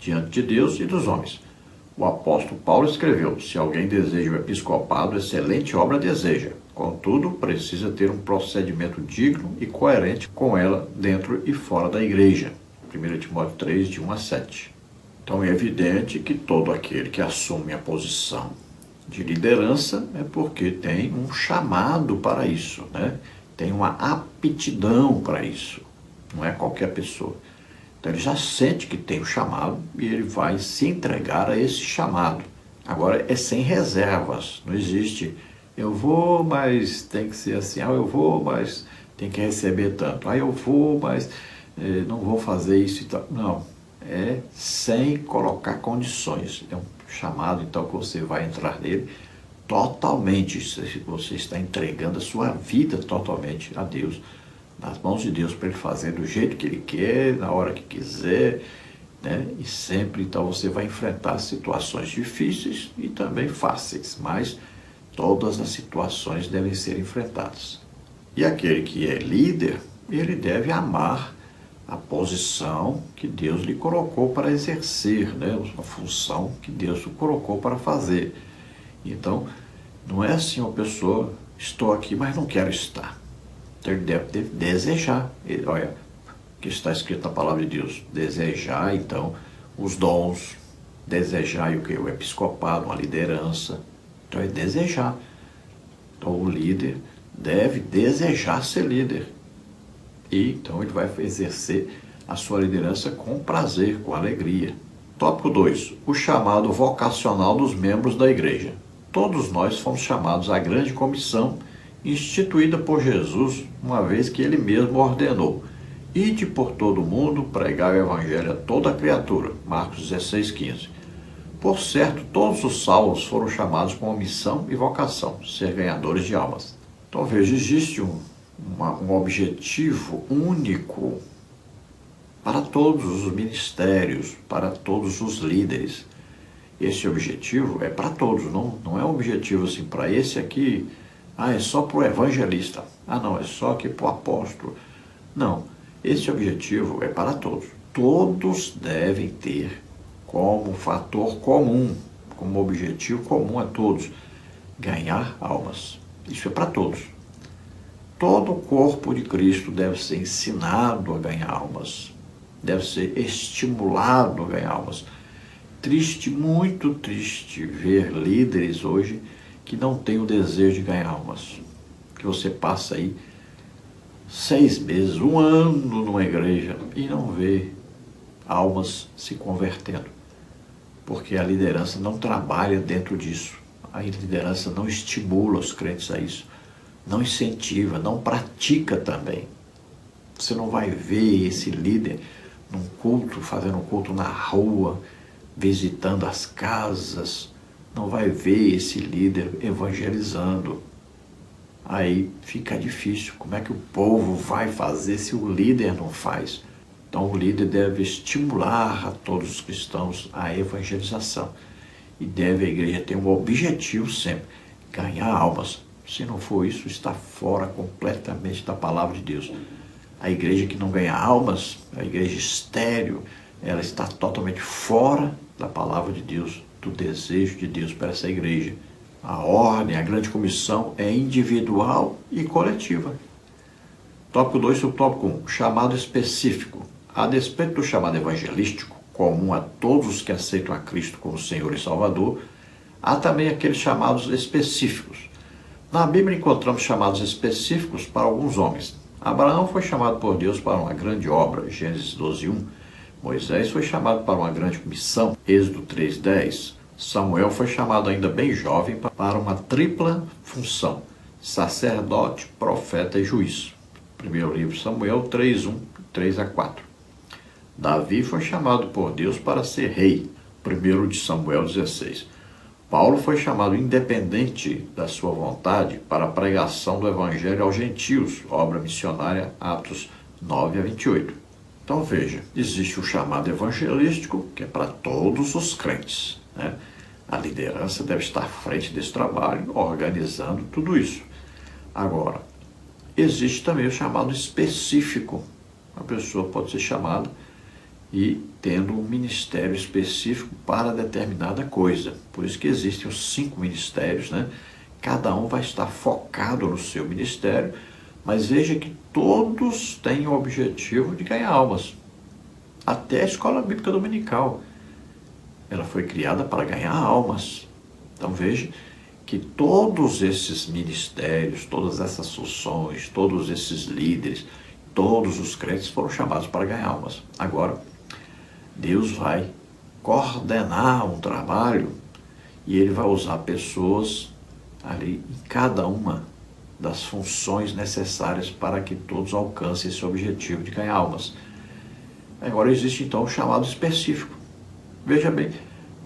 diante de Deus e dos homens. O apóstolo Paulo escreveu: se alguém deseja o episcopado, excelente obra deseja. Contudo, precisa ter um procedimento digno e coerente com ela dentro e fora da igreja. 1 Timóteo 3, de 1 a 7. Então é evidente que todo aquele que assume a posição de liderança é porque tem um chamado para isso, né? Tem uma aptidão para isso. Não é qualquer pessoa. Então ele já sente que tem o chamado e ele vai se entregar a esse chamado. Agora é sem reservas, não existe eu vou, mas tem que ser assim, eu vou, mas tem que receber tanto, eu vou, mas não vou fazer isso e tal. Não, é sem colocar condições. É um chamado, então, que você vai entrar nele totalmente. Você está entregando a sua vida totalmente a Deus, nas mãos de Deus, para Ele fazer do jeito que Ele quer, na hora que quiser, né? E sempre, então, você vai enfrentar situações difíceis e também fáceis, mas todas as situações devem ser enfrentadas. E aquele que é líder, ele deve amar a posição que Deus lhe colocou para exercer, né? A função que Deus o colocou para fazer. Então, não é assim uma pessoa, estou aqui, mas não quero estar. Então, ele deve desejar. Olha, que está escrito na palavra de Deus, desejar, então, os dons, desejar o que? O episcopado, uma liderança. Então, é desejar. Então, o líder deve desejar ser líder. E então ele vai exercer a sua liderança com prazer, com alegria. Tópico 2. O chamado vocacional dos membros da igreja. Todos nós fomos chamados à grande comissão instituída por Jesus, uma vez que ele mesmo ordenou: ide por todo o mundo, pregar o evangelho a toda a criatura. Marcos 16:15. Por certo, todos os salvos foram chamados com uma missão e vocação, ser ganhadores de almas. Então veja, existe um objetivo único para todos os ministérios, para todos os líderes. Esse objetivo é para todos, não é um objetivo assim, para esse aqui, é só para o evangelista, não, é só aqui para o apóstolo. Não, esse objetivo é para todos. Todos devem ter como fator comum, como objetivo comum a todos, ganhar almas. Isso é para todos. Todo o corpo de Cristo deve ser ensinado a ganhar almas, deve ser estimulado a ganhar almas. Triste, muito triste ver líderes hoje que não têm o desejo de ganhar almas. Que você passa aí 6 meses, 1 ano numa igreja e não vê almas se convertendo. Porque a liderança não trabalha dentro disso. A liderança não estimula os crentes a isso. Não incentiva, não pratica também. Você não vai ver esse líder num culto, fazendo um culto na rua, visitando as casas. Não vai ver esse líder evangelizando. Aí fica difícil. Como é que o povo vai fazer se o líder não faz? Então o líder deve estimular a todos os cristãos a evangelização. E deve a igreja ter um objetivo sempre, ganhar almas. Se não for isso, está fora completamente da palavra de Deus. A igreja que não ganha almas, a igreja estéril, ela está totalmente fora da palavra de Deus, do desejo de Deus para essa igreja. A ordem, a grande comissão é individual e coletiva. Tópico 2, subtópico 1. Chamado específico. A despeito do chamado evangelístico, comum a todos os que aceitam a Cristo como Senhor e Salvador, há também aqueles chamados específicos. Na Bíblia encontramos chamados específicos para alguns homens. Abraão foi chamado por Deus para uma grande obra, Gênesis 12:1. Moisés foi chamado para uma grande missão, Êxodo 3:10. Samuel foi chamado ainda bem jovem para uma tripla função, sacerdote, profeta e juiz. Primeiro livro Samuel 3:1, 3-4. Davi foi chamado por Deus para ser rei, 1 de Samuel 16. Paulo foi chamado independente da sua vontade para a pregação do evangelho aos gentios, obra missionária, Atos 9 a 28. Então veja, existe o chamado evangelístico, que é para todos os crentes, né? A liderança deve estar à frente desse trabalho, organizando tudo isso. Agora, existe também o chamado específico. A pessoa pode ser chamada e tendo um ministério específico para determinada coisa. Por isso que existem os 5 ministérios, né? Cada um vai estar focado no seu ministério, mas veja que todos têm o objetivo de ganhar almas. Até a escola bíblica dominical, ela foi criada para ganhar almas. Então veja que todos esses ministérios, todas essas funções, todos esses líderes, todos os crentes foram chamados para ganhar almas. Agora, Deus vai coordenar um trabalho e Ele vai usar pessoas ali em cada uma das funções necessárias para que todos alcancem esse objetivo de ganhar almas. Agora existe então o chamado específico. Veja bem,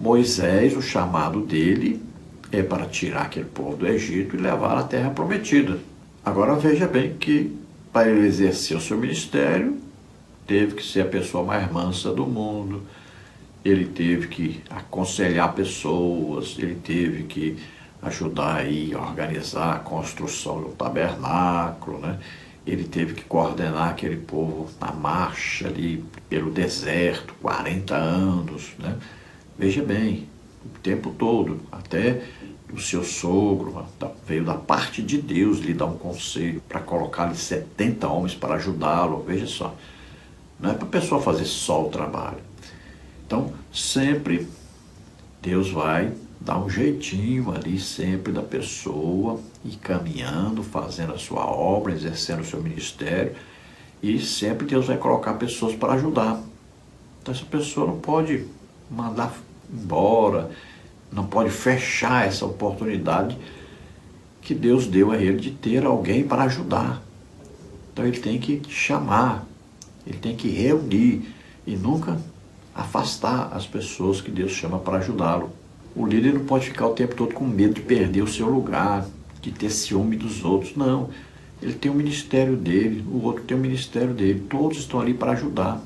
Moisés, o chamado dele é para tirar aquele povo do Egito e levar à terra prometida. Agora veja bem que para ele exercer o seu ministério, teve que ser a pessoa mais mansa do mundo, ele teve que aconselhar pessoas, ele teve que ajudar aí a organizar a construção do tabernáculo, né? Ele teve que coordenar aquele povo na marcha ali pelo deserto, 40 anos, né? Veja bem, o tempo todo, até o seu sogro veio da parte de Deus lhe dar um conselho para colocar ali 70 homens para ajudá-lo, veja só. Não é para a pessoa fazer só o trabalho. Então, sempre Deus vai dar um jeitinho ali sempre da pessoa, ir caminhando, fazendo a sua obra, exercendo o seu ministério, e sempre Deus vai colocar pessoas para ajudar. Então, essa pessoa não pode mandar embora, não pode fechar essa oportunidade que Deus deu a ele de ter alguém para ajudar. Então, ele tem que chamar, ele tem que reunir e nunca afastar as pessoas que Deus chama para ajudá-lo. O líder não pode ficar o tempo todo com medo de perder o seu lugar, de ter ciúme dos outros. Não, ele tem o ministério dele, o outro tem o ministério dele. Todos estão ali para ajudar.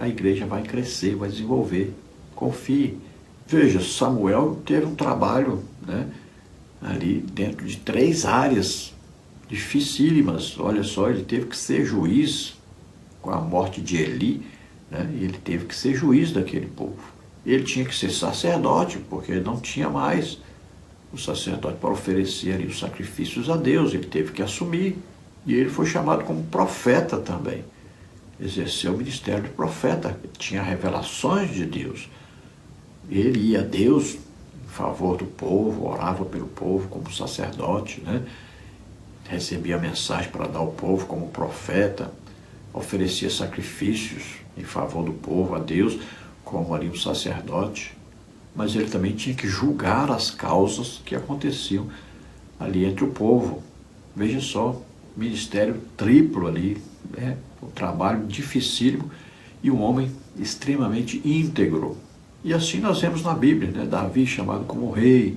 A igreja vai crescer, vai desenvolver. Confie. Veja, Samuel teve um trabalho, né, ali dentro de 3 áreas dificílimas. Olha só, ele teve que ser juiz com a morte de Eli, né? E ele teve que ser juiz daquele povo. Ele tinha que ser sacerdote, porque não tinha mais o sacerdote para oferecer ali os sacrifícios a Deus. Ele teve que assumir. E ele foi chamado como profeta também. Exerceu o ministério de profeta. Ele tinha revelações de Deus. Ele ia a Deus em favor do povo, orava pelo povo como sacerdote, né? Recebia mensagem para dar ao povo como profeta, oferecia sacrifícios em favor do povo a Deus, como ali um sacerdote, mas ele também tinha que julgar as causas que aconteciam ali entre o povo. Veja só, ministério triplo ali, né? Um trabalho dificílimo e um homem extremamente íntegro. E assim nós vemos na Bíblia, né? Davi chamado como rei,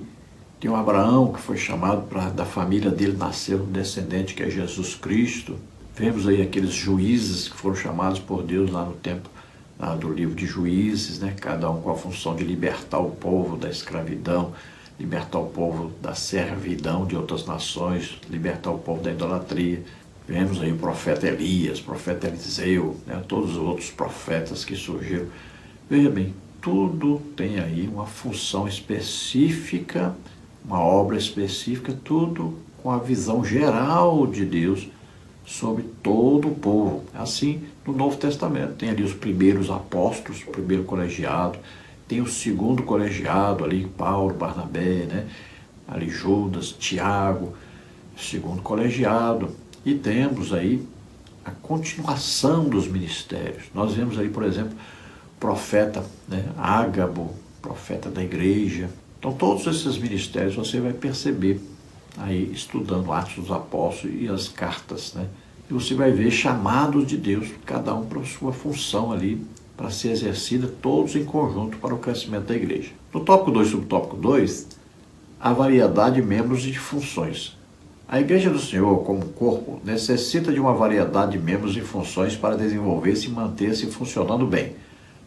tem o Abraão que foi chamado da família dele nascer um descendente que é Jesus Cristo. Vemos aí aqueles juízes que foram chamados por Deus lá no tempo do livro de Juízes, né? Cada um com a função de libertar o povo da escravidão, libertar o povo da servidão de outras nações, libertar o povo da idolatria. Vemos aí o profeta Elias, o profeta Eliseu, né? Todos os outros profetas que surgiram. Veja bem, tudo tem aí uma função específica, uma obra específica, tudo com a visão geral de Deus sobre todo o povo. Assim, no Novo Testamento, tem ali os primeiros apóstolos, o primeiro colegiado, tem o segundo colegiado ali, Paulo, Barnabé, né? Ali Judas, Tiago, segundo colegiado, e temos aí a continuação dos ministérios. Nós vemos aí, por exemplo, profeta, né? Ágabo, profeta da igreja. Então, todos esses ministérios você vai perceber aí estudando Atos dos Apóstolos e as cartas, né? E você vai ver chamados de Deus, cada um para a sua função ali, para ser exercida todos em conjunto para o crescimento da igreja. No tópico 2, subtópico 2, a variedade de membros e de funções. A Igreja do Senhor, como corpo, necessita de uma variedade de membros e funções para desenvolver-se e manter-se funcionando bem.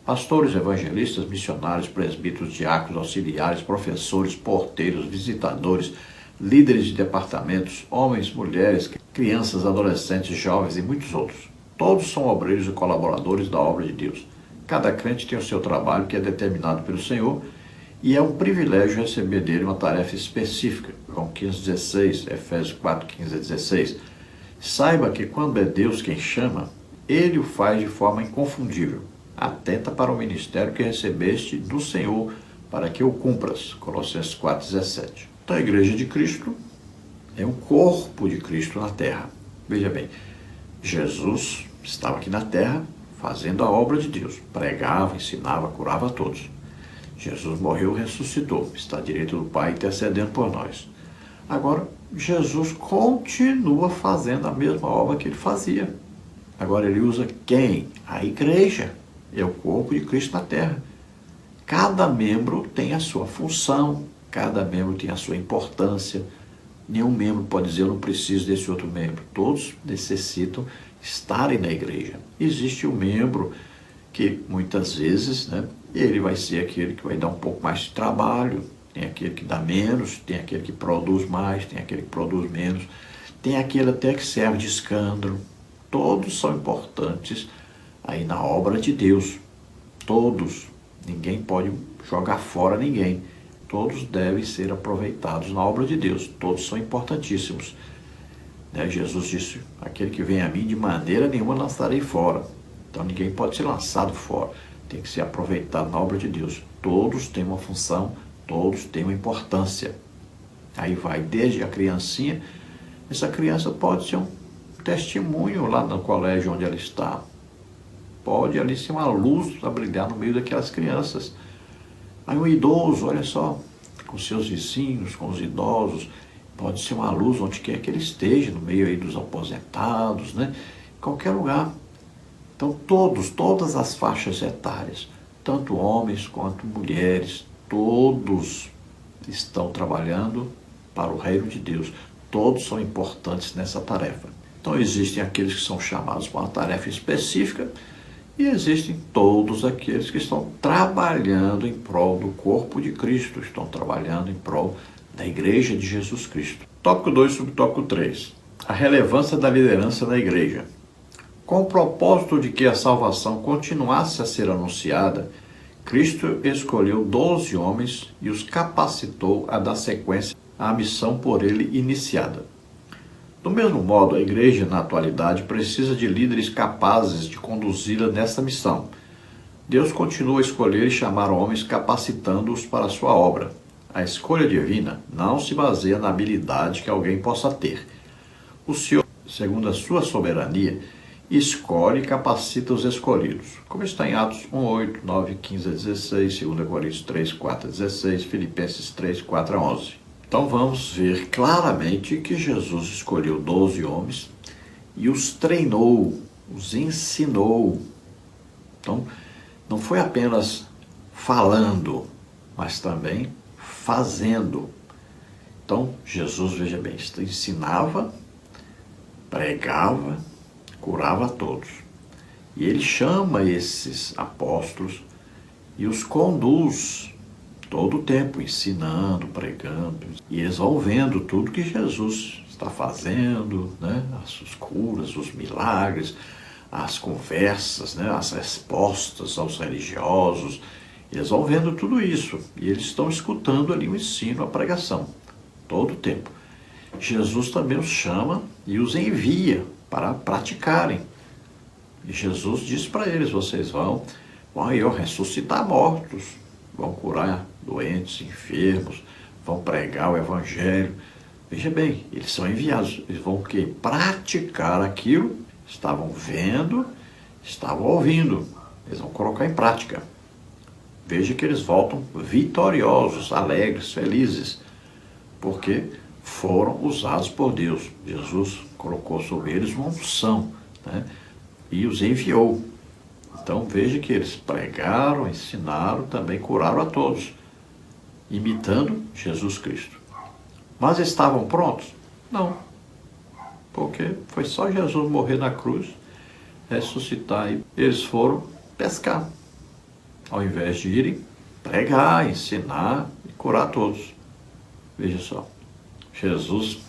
Pastores, evangelistas, missionários, presbíteros, diáconos, auxiliares, professores, porteiros, visitadores, líderes de departamentos, homens, mulheres, crianças, adolescentes, jovens e muitos outros. Todos são obreiros e colaboradores da obra de Deus. Cada crente tem o seu trabalho que é determinado pelo Senhor e é um privilégio receber dele uma tarefa específica. João 15,16, Efésios 4, 15 a 16. Saiba que quando é Deus quem chama, Ele o faz de forma inconfundível. Atenta para o ministério que recebeste do Senhor, para que o cumpras. Colossenses 4,17. Então a Igreja de Cristo é um corpo de Cristo na terra. Veja bem, Jesus estava aqui na terra fazendo a obra de Deus. Pregava, ensinava, curava a todos. Jesus morreu e ressuscitou. Está à direita do Pai intercedendo por nós. Agora, Jesus continua fazendo a mesma obra que ele fazia. Agora ele usa quem? A igreja. É o corpo de Cristo na terra. Cada membro tem a sua função. Cada membro tem a sua importância. Nenhum membro pode dizer, eu não preciso desse outro membro. Todos necessitam estarem na igreja. Existe um membro que muitas vezes, ele vai ser aquele que vai dar um pouco mais de trabalho, tem aquele que dá menos, tem aquele que produz mais, tem aquele que produz menos, tem aquele até que serve de escândalo. Todos são importantes aí na obra de Deus. Todos. Ninguém pode jogar fora ninguém. Todos devem ser aproveitados na obra de Deus. Todos são importantíssimos. Jesus disse, aquele que vem a mim de maneira nenhuma lançarei fora. Então ninguém pode ser lançado fora. Tem que ser aproveitado na obra de Deus. Todos têm uma função, todos têm uma importância. Aí vai desde a criancinha. Essa criança pode ser um testemunho lá no colégio onde ela está. Pode ali ser uma luz a brilhar no meio daquelas crianças. Aí um idoso, olha só, com seus vizinhos, com os idosos, pode ser uma luz onde quer que ele esteja, no meio aí dos aposentados, em qualquer lugar. Então todas as faixas etárias, tanto homens quanto mulheres, todos estão trabalhando para o reino de Deus. Todos são importantes nessa tarefa. Então existem aqueles que são chamados para uma tarefa específica e existem todos aqueles que estão trabalhando em prol do corpo de Cristo, estão trabalhando em prol da Igreja de Jesus Cristo. Tópico 2, subtópico 3. A relevância da liderança na Igreja. Com o propósito de que a salvação continuasse a ser anunciada, Cristo escolheu 12 homens e os capacitou a dar sequência à missão por ele iniciada. Do mesmo modo, a igreja, na atualidade, precisa de líderes capazes de conduzi-la nessa missão. Deus continua a escolher e chamar homens capacitando-os para a sua obra. A escolha divina não se baseia na habilidade que alguém possa ter. O Senhor, segundo a sua soberania, escolhe e capacita os escolhidos, como está em Atos 1, 8, 9, 15 a 16, 2 Coríntios 3, 4 a 16, Filipenses 3, 4 a 11. Então vamos ver claramente que Jesus escolheu 12 homens e os treinou, os ensinou. Então não foi apenas falando, mas também fazendo. Então Jesus, veja bem, ensinava, pregava, curava a todos. E ele chama esses apóstolos e os conduz todo o tempo, ensinando, pregando. E eles vão vendo tudo que Jesus está fazendo, as curas, os milagres, as conversas, as respostas aos religiosos. Eles vão vendo tudo isso. E eles estão escutando ali o ensino, a pregação, todo o tempo. Jesus também os chama e os envia para praticarem. E Jesus diz para eles, vocês vão aí ressuscitar mortos, vão curar doentes, enfermos, vão pregar o evangelho. Veja bem, eles são enviados, eles vão praticar aquilo, estavam vendo, estavam ouvindo, eles vão colocar em prática. Veja que eles voltam vitoriosos, alegres, felizes, porque foram usados por Deus. Jesus colocou sobre eles uma unção, e os enviou. Então veja que eles pregaram, ensinaram, também curaram a todos, imitando Jesus Cristo. Mas estavam prontos? Não, porque foi só Jesus morrer na cruz, ressuscitar, e eles foram pescar, ao invés de irem pregar, ensinar e curar todos. Veja só, Jesus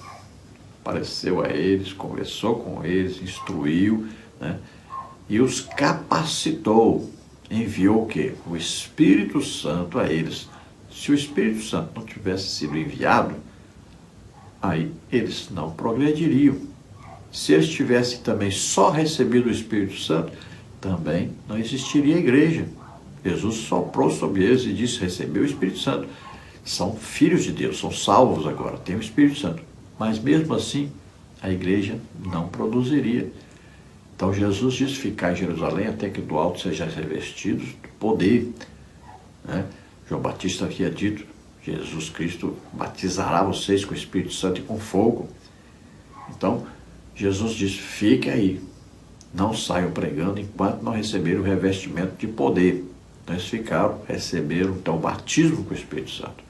apareceu a eles, conversou com eles, instruiu, né? E os capacitou, enviou o quê? O Espírito Santo a eles. Se o Espírito Santo não tivesse sido enviado, aí eles não progrediriam. Se eles tivessem também só recebido o Espírito Santo, também não existiria igreja. Jesus soprou sobre eles e disse: recebeu o Espírito Santo. São filhos de Deus, são salvos agora, têm o Espírito Santo. Mas mesmo assim, a igreja não produziria. Então Jesus disse: ficar em Jerusalém até que do alto sejam revestidos do poder, né? João Batista havia dito: Jesus Cristo batizará vocês com o Espírito Santo e com fogo. Então Jesus disse: fique aí, não saiam pregando enquanto não receberem o revestimento de poder. Então eles ficaram, receberam então o batismo com o Espírito Santo.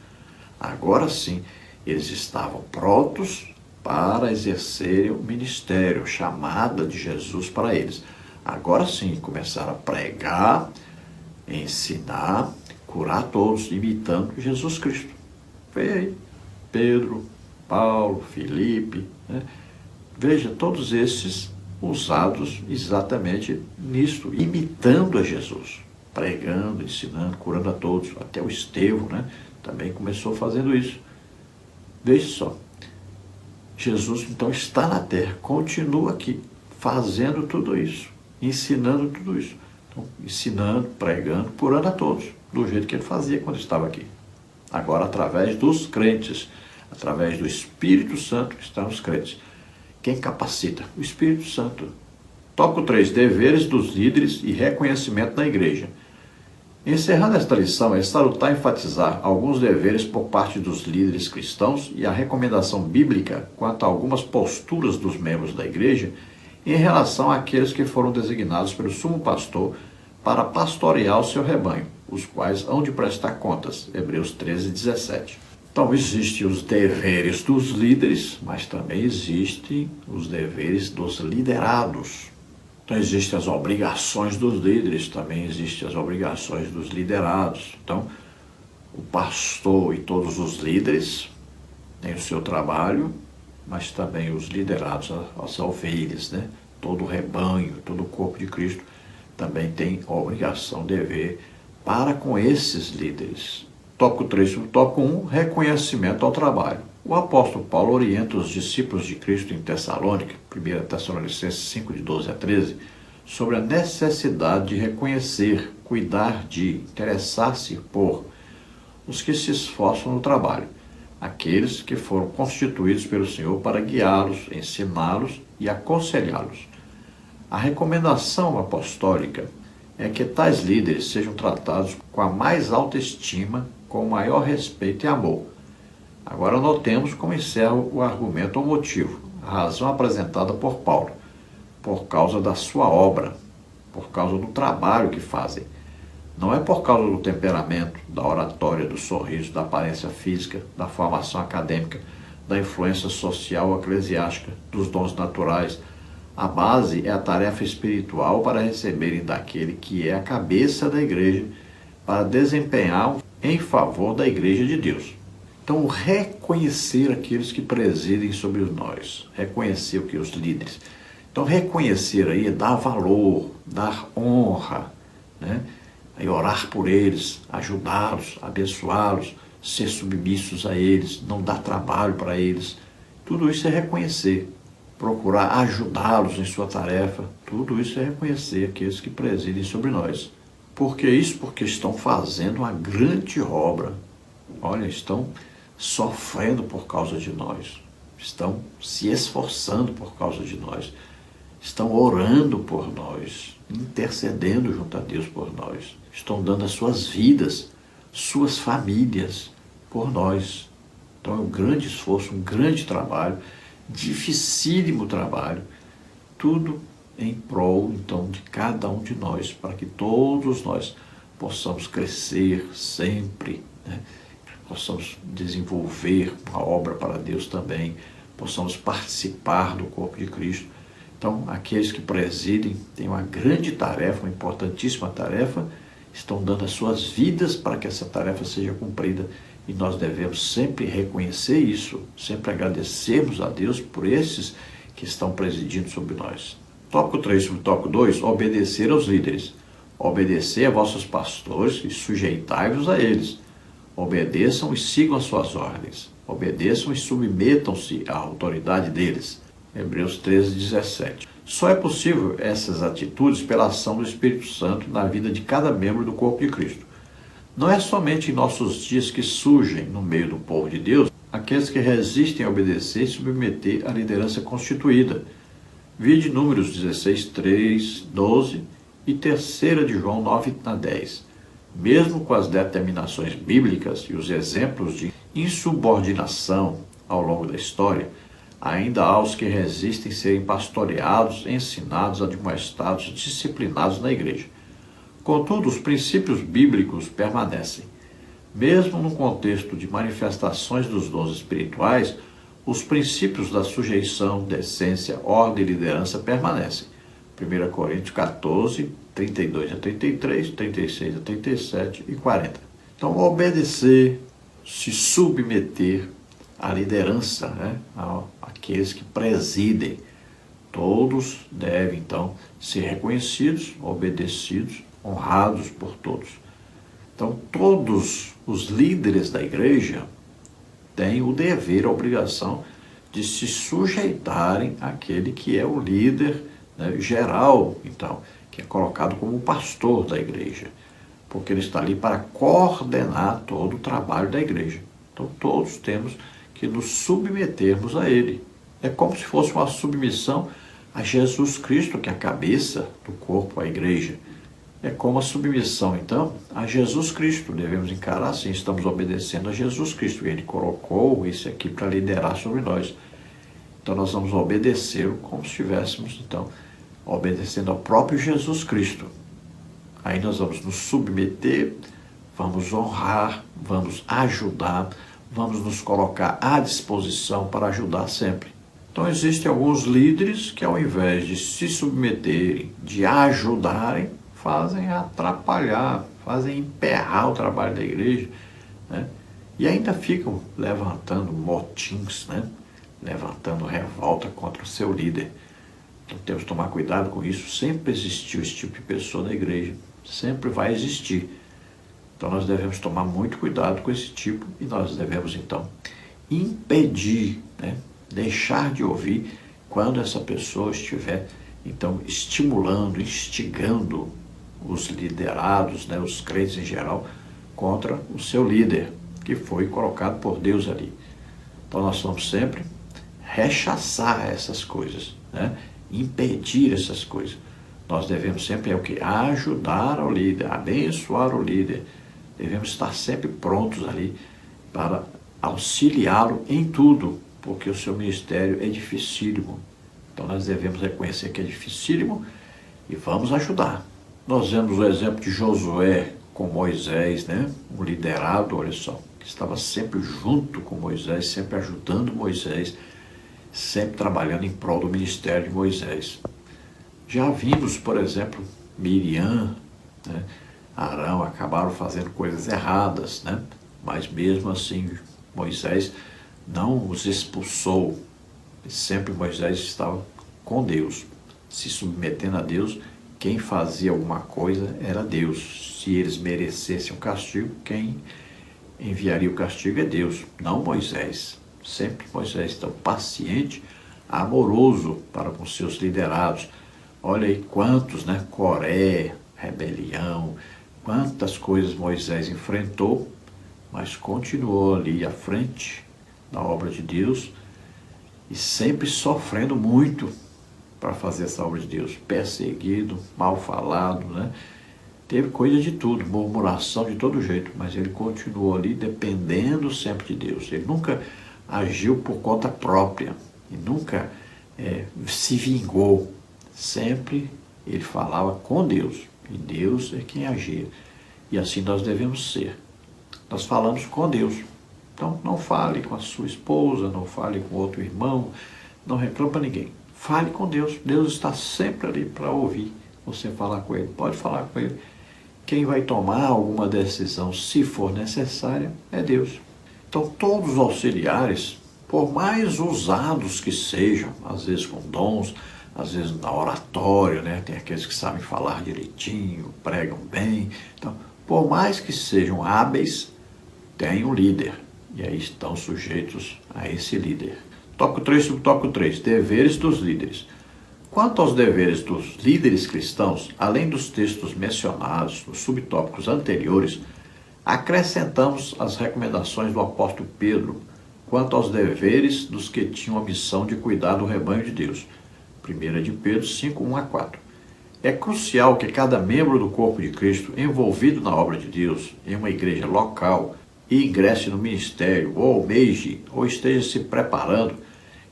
Agora sim, eles estavam prontos para exercerem o ministério, a chamada de Jesus para eles. Agora sim, começaram a pregar, ensinar, curar todos, imitando Jesus Cristo. Veja aí, Pedro, Paulo, Filipe, né? Veja, todos esses usados exatamente nisto, imitando a Jesus, pregando, ensinando, curando a todos. Até o Estevão, né, também começou fazendo isso. Veja só, Jesus então está na terra, continua aqui, fazendo tudo isso, ensinando tudo isso. Então, ensinando, pregando, curando a todos, do jeito que ele fazia quando estava aqui. Agora, através dos crentes, através do Espírito Santo que está nos crentes. Quem capacita? O Espírito Santo. Tópico 3. Deveres dos líderes e reconhecimento da igreja. Encerrando esta lição, é salutar enfatizar alguns deveres por parte dos líderes cristãos e a recomendação bíblica quanto a algumas posturas dos membros da igreja em relação àqueles que foram designados pelo sumo pastor para pastorear o seu rebanho, os quais hão de prestar contas. Hebreus 13, 17. Então, existem os deveres dos líderes, mas também existem os deveres dos liderados. Então, existem as obrigações dos líderes, também existem as obrigações dos liderados. Então, o pastor e todos os líderes têm o seu trabalho, mas também os liderados, as ovelhas, né? Todo o rebanho, todo o corpo de Cristo também tem obrigação, dever para com esses líderes. Tópico 3, tópico 1, reconhecimento ao trabalho. O apóstolo Paulo orienta os discípulos de Cristo em Tessalônica, 1 Tessalonicenses 5, de 12 a 13, sobre a necessidade de reconhecer, cuidar de, interessar-se por os que se esforçam no trabalho, aqueles que foram constituídos pelo Senhor para guiá-los, ensiná-los e aconselhá-los. A recomendação apostólica é que tais líderes sejam tratados com a mais alta estima, com o maior respeito e amor. Agora notemos como encerra o argumento ou motivo, a razão apresentada por Paulo, por causa da sua obra, por causa do trabalho que fazem. Não é por causa do temperamento, da oratória, do sorriso, da aparência física, da formação acadêmica, da influência social ou eclesiástica, dos dons naturais. A base é a tarefa espiritual para receberem daquele que é a cabeça da igreja, para desempenhar em favor da igreja de Deus. Então, reconhecer aqueles que presidem sobre nós, reconhecer o que os líderes. Então, reconhecer aí é dar valor, dar honra, né? Aí orar por eles, ajudá-los, abençoá-los, ser submissos a eles, não dar trabalho para eles. Tudo isso é reconhecer, procurar ajudá-los em sua tarefa. Tudo isso é reconhecer aqueles que presidem sobre nós. Por que isso? Porque estão fazendo uma grande obra. Olha, estão sofrendo por causa de nós. Estão se esforçando por causa de nós. Estão orando por nós, intercedendo junto a Deus por nós. Estão dando as suas vidas, suas famílias por nós. Então é um grande esforço, um grande trabalho, dificílimo trabalho, tudo em prol, então, de cada um de nós, para que todos nós possamos crescer sempre, né? Possamos desenvolver uma obra para Deus também, possamos participar do corpo de Cristo. Então, aqueles que presidem têm uma grande tarefa, uma importantíssima tarefa, estão dando as suas vidas para que essa tarefa seja cumprida. E nós devemos sempre reconhecer isso, sempre agradecermos a Deus por esses que estão presidindo sobre nós. Tópico 3 sobre tópico 2, obedecer aos líderes. Obedecer a vossos pastores e sujeitai-vos a eles. Obedeçam e sigam as suas ordens. Obedeçam e submetam-se à autoridade deles. Hebreus 13:17. Só é possível essas atitudes pela ação do Espírito Santo na vida de cada membro do corpo de Cristo. Não é somente em nossos dias que surgem, no meio do povo de Deus, aqueles que resistem a obedecer e submeter à liderança constituída. Vide Números 16, 3, 12 e 3 de João 9:10. Mesmo com as determinações bíblicas e os exemplos de insubordinação ao longo da história, ainda há os que resistem serem pastoreados, ensinados, admoestados, disciplinados na igreja. Contudo, os princípios bíblicos permanecem. Mesmo no contexto de manifestações dos dons espirituais, os princípios da sujeição, decência, ordem e liderança permanecem. 1 Coríntios 14, 32 a 33, 36 a 37 e 40. Então, obedecer, se submeter à liderança, né? Aqueles que presidem, todos devem, então, ser reconhecidos, obedecidos, honrados por todos. Então, todos os líderes da igreja têm o dever, a obrigação de se sujeitarem àquele que é o líder, né, geral, então, que é colocado como pastor da igreja, porque ele está ali para coordenar todo o trabalho da igreja. Então, todos temos que nos submetermos a ele. É como se fosse uma submissão a Jesus Cristo, que é a cabeça do corpo, a igreja. É como a submissão, então, a Jesus Cristo. Devemos encarar assim, estamos obedecendo a Jesus Cristo. Ele colocou esse aqui para liderar sobre nós. Então, nós vamos obedecê-lo como se estivéssemos, então, obedecendo ao próprio Jesus Cristo. Aí nós vamos nos submeter, vamos honrar, vamos ajudar, vamos nos colocar à disposição para ajudar sempre. Então, existem alguns líderes que, ao invés de se submeterem, de ajudarem, fazem atrapalhar, fazem emperrar o trabalho da igreja, né? E ainda ficam levantando motins, né? Levantando revolta contra o seu líder. Então temos que tomar cuidado com isso. Sempre existiu esse tipo de pessoa na igreja, sempre vai existir. Então nós devemos tomar muito cuidado com esse tipo e nós devemos então impedir, né? Deixar de ouvir quando essa pessoa estiver então estimulando, instigando os liderados, né, os crentes em geral, contra o seu líder, que foi colocado por Deus ali. Então nós vamos sempre rechaçar essas coisas, né? Impedir essas coisas. Nós devemos sempre o que? Ajudar ao líder, abençoar o líder. Devemos estar sempre prontos ali para auxiliá-lo em tudo, porque o seu ministério é dificílimo. Então nós devemos reconhecer que é dificílimo e vamos ajudar. Nós vemos o exemplo de Josué com Moisés, né? Um liderado, olha só, que estava sempre junto com Moisés, sempre ajudando Moisés, sempre trabalhando em prol do ministério de Moisés. Já vimos, por exemplo, Miriam, né? Arão acabaram fazendo coisas erradas, né? Mas mesmo assim Moisés não os expulsou. Sempre Moisés estava com Deus, se submetendo a Deus. Quem fazia alguma coisa era Deus. Se eles merecessem o castigo, quem enviaria o castigo é Deus, não Moisés. Sempre Moisés, então, paciente, amoroso para com seus liderados. Olha aí quantos, né? Coré, rebelião, quantas coisas Moisés enfrentou, mas continuou ali à frente da obra de Deus e sempre sofrendo muito para fazer essa obra de Deus, perseguido, mal falado, né? Teve coisa de tudo, murmuração de todo jeito, mas ele continuou ali dependendo sempre de Deus. Ele nunca agiu por conta própria e nunca se vingou, sempre ele falava com Deus, e Deus é quem agia. E assim nós devemos ser. Nós falamos com Deus. Então não fale com a sua esposa, não fale com outro irmão, não reclame para ninguém. Fale com Deus. Deus está sempre ali para ouvir você falar com Ele. Pode falar com Ele. Quem vai tomar alguma decisão, se for necessária, é Deus. Então todos os auxiliares, por mais usados que sejam, às vezes com dons, às vezes na oratória, né? Tem aqueles que sabem falar direitinho, pregam bem. Então, por mais que sejam hábeis, tem um líder. E aí estão sujeitos a esse líder. Tópico 3, subtópico 3, deveres dos líderes. Quanto aos deveres dos líderes cristãos, além dos textos mencionados nos subtópicos anteriores, acrescentamos as recomendações do apóstolo Pedro quanto aos deveres dos que tinham a missão de cuidar do rebanho de Deus. 1 de Pedro 5, 1 a 4. É crucial que cada membro do corpo de Cristo envolvido na obra de Deus, em uma igreja local, e ingresse no ministério, ou almeje, ou esteja se preparando,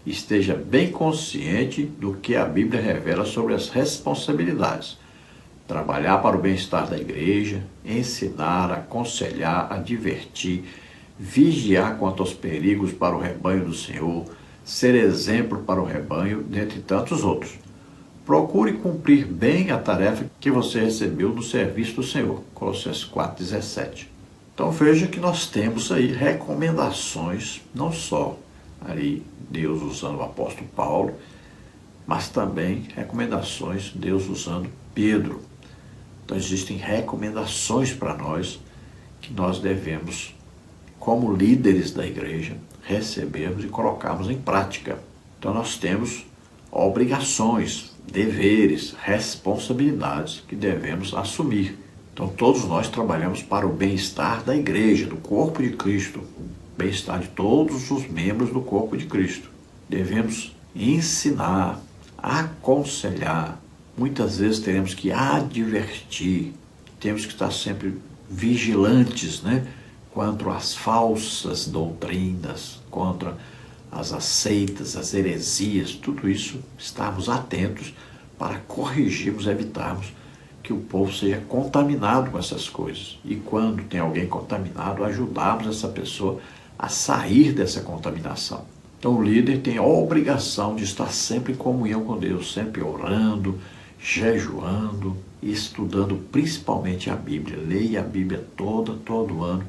esteja bem consciente do que a Bíblia revela sobre as responsabilidades. Trabalhar para o bem-estar da igreja, ensinar, aconselhar, advertir, vigiar quanto aos perigos para o rebanho do Senhor, ser exemplo para o rebanho, dentre tantos outros. Procure cumprir bem a tarefa que você recebeu no serviço do Senhor. Colossenses 4,17. Então veja que nós temos aí recomendações, não só ali Deus usando o apóstolo Paulo, mas também recomendações Deus usando Pedro. Então existem recomendações para nós que nós devemos, como líderes da igreja, recebermos e colocarmos em prática. Então nós temos obrigações, deveres, responsabilidades que devemos assumir. Então todos nós trabalhamos para o bem-estar da igreja, do corpo de Cristo, bem-estar de todos os membros do corpo de Cristo. Devemos ensinar, aconselhar, muitas vezes teremos que advertir, temos que estar sempre vigilantes, né? Quanto às falsas doutrinas, contra as aceitas, as heresias, tudo isso, estarmos atentos para corrigirmos, evitarmos que o povo seja contaminado com essas coisas. E quando tem alguém contaminado, ajudarmos essa pessoa a sair dessa contaminação. Então o líder tem a obrigação de estar sempre em comunhão com Deus, sempre orando, jejuando e estudando principalmente a Bíblia. Leia a Bíblia todo ano.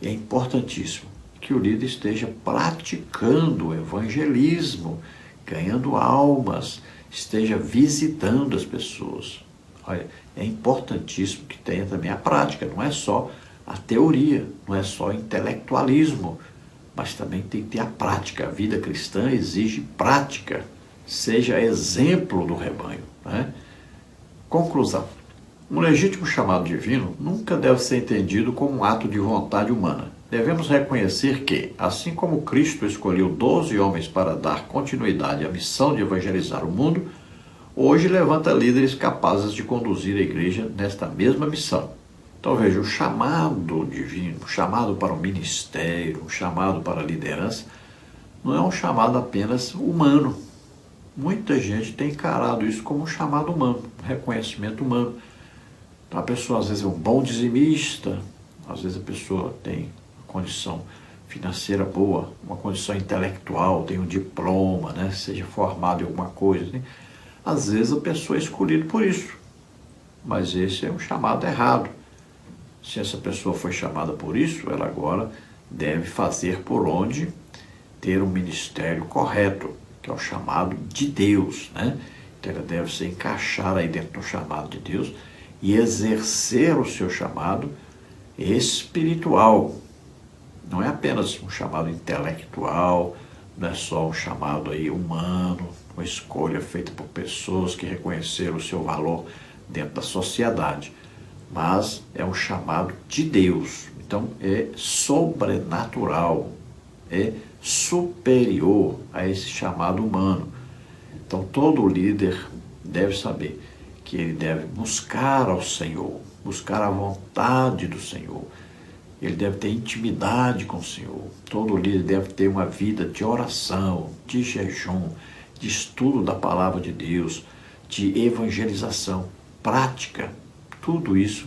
É importantíssimo que o líder esteja praticando o evangelismo, ganhando almas, esteja visitando as pessoas. Olha, é importantíssimo que tenha também a prática, não é só a teoria, não é só intelectualismo, mas também tem que ter a prática. A vida cristã exige prática, seja exemplo do rebanho, né? Conclusão. Um legítimo chamado divino nunca deve ser entendido como um ato de vontade humana. Devemos reconhecer que, assim como Cristo escolheu 12 homens para dar continuidade à missão de evangelizar o mundo, hoje levanta líderes capazes de conduzir a igreja nesta mesma missão. Então veja, o chamado divino, o chamado para o ministério, o chamado para a liderança, não é um chamado apenas humano. Muita gente tem encarado isso como um chamado humano, um reconhecimento humano. Então a pessoa às vezes é um bom dizimista, às vezes a pessoa tem uma condição financeira boa, uma condição intelectual, tem um diploma, né, seja formado em alguma coisa, né? Às vezes a pessoa é escolhida por isso, mas esse é um chamado errado. Se essa pessoa foi chamada por isso, ela agora deve fazer por onde ter um ministério correto, que é o chamado de Deus, né? Então ela deve se encaixar aí dentro do chamado de Deus e exercer o seu chamado espiritual. Não é apenas um chamado intelectual, não é só um chamado aí humano, uma escolha feita por pessoas que reconheceram o seu valor dentro da sociedade, mas é um chamado de Deus. Então é sobrenatural, é superior a esse chamado humano. Então todo líder deve saber que ele deve buscar ao Senhor, buscar a vontade do Senhor. Ele deve ter intimidade com o Senhor. Todo líder deve ter uma vida de oração, de jejum, de estudo da palavra de Deus, de evangelização, prática. Tudo isso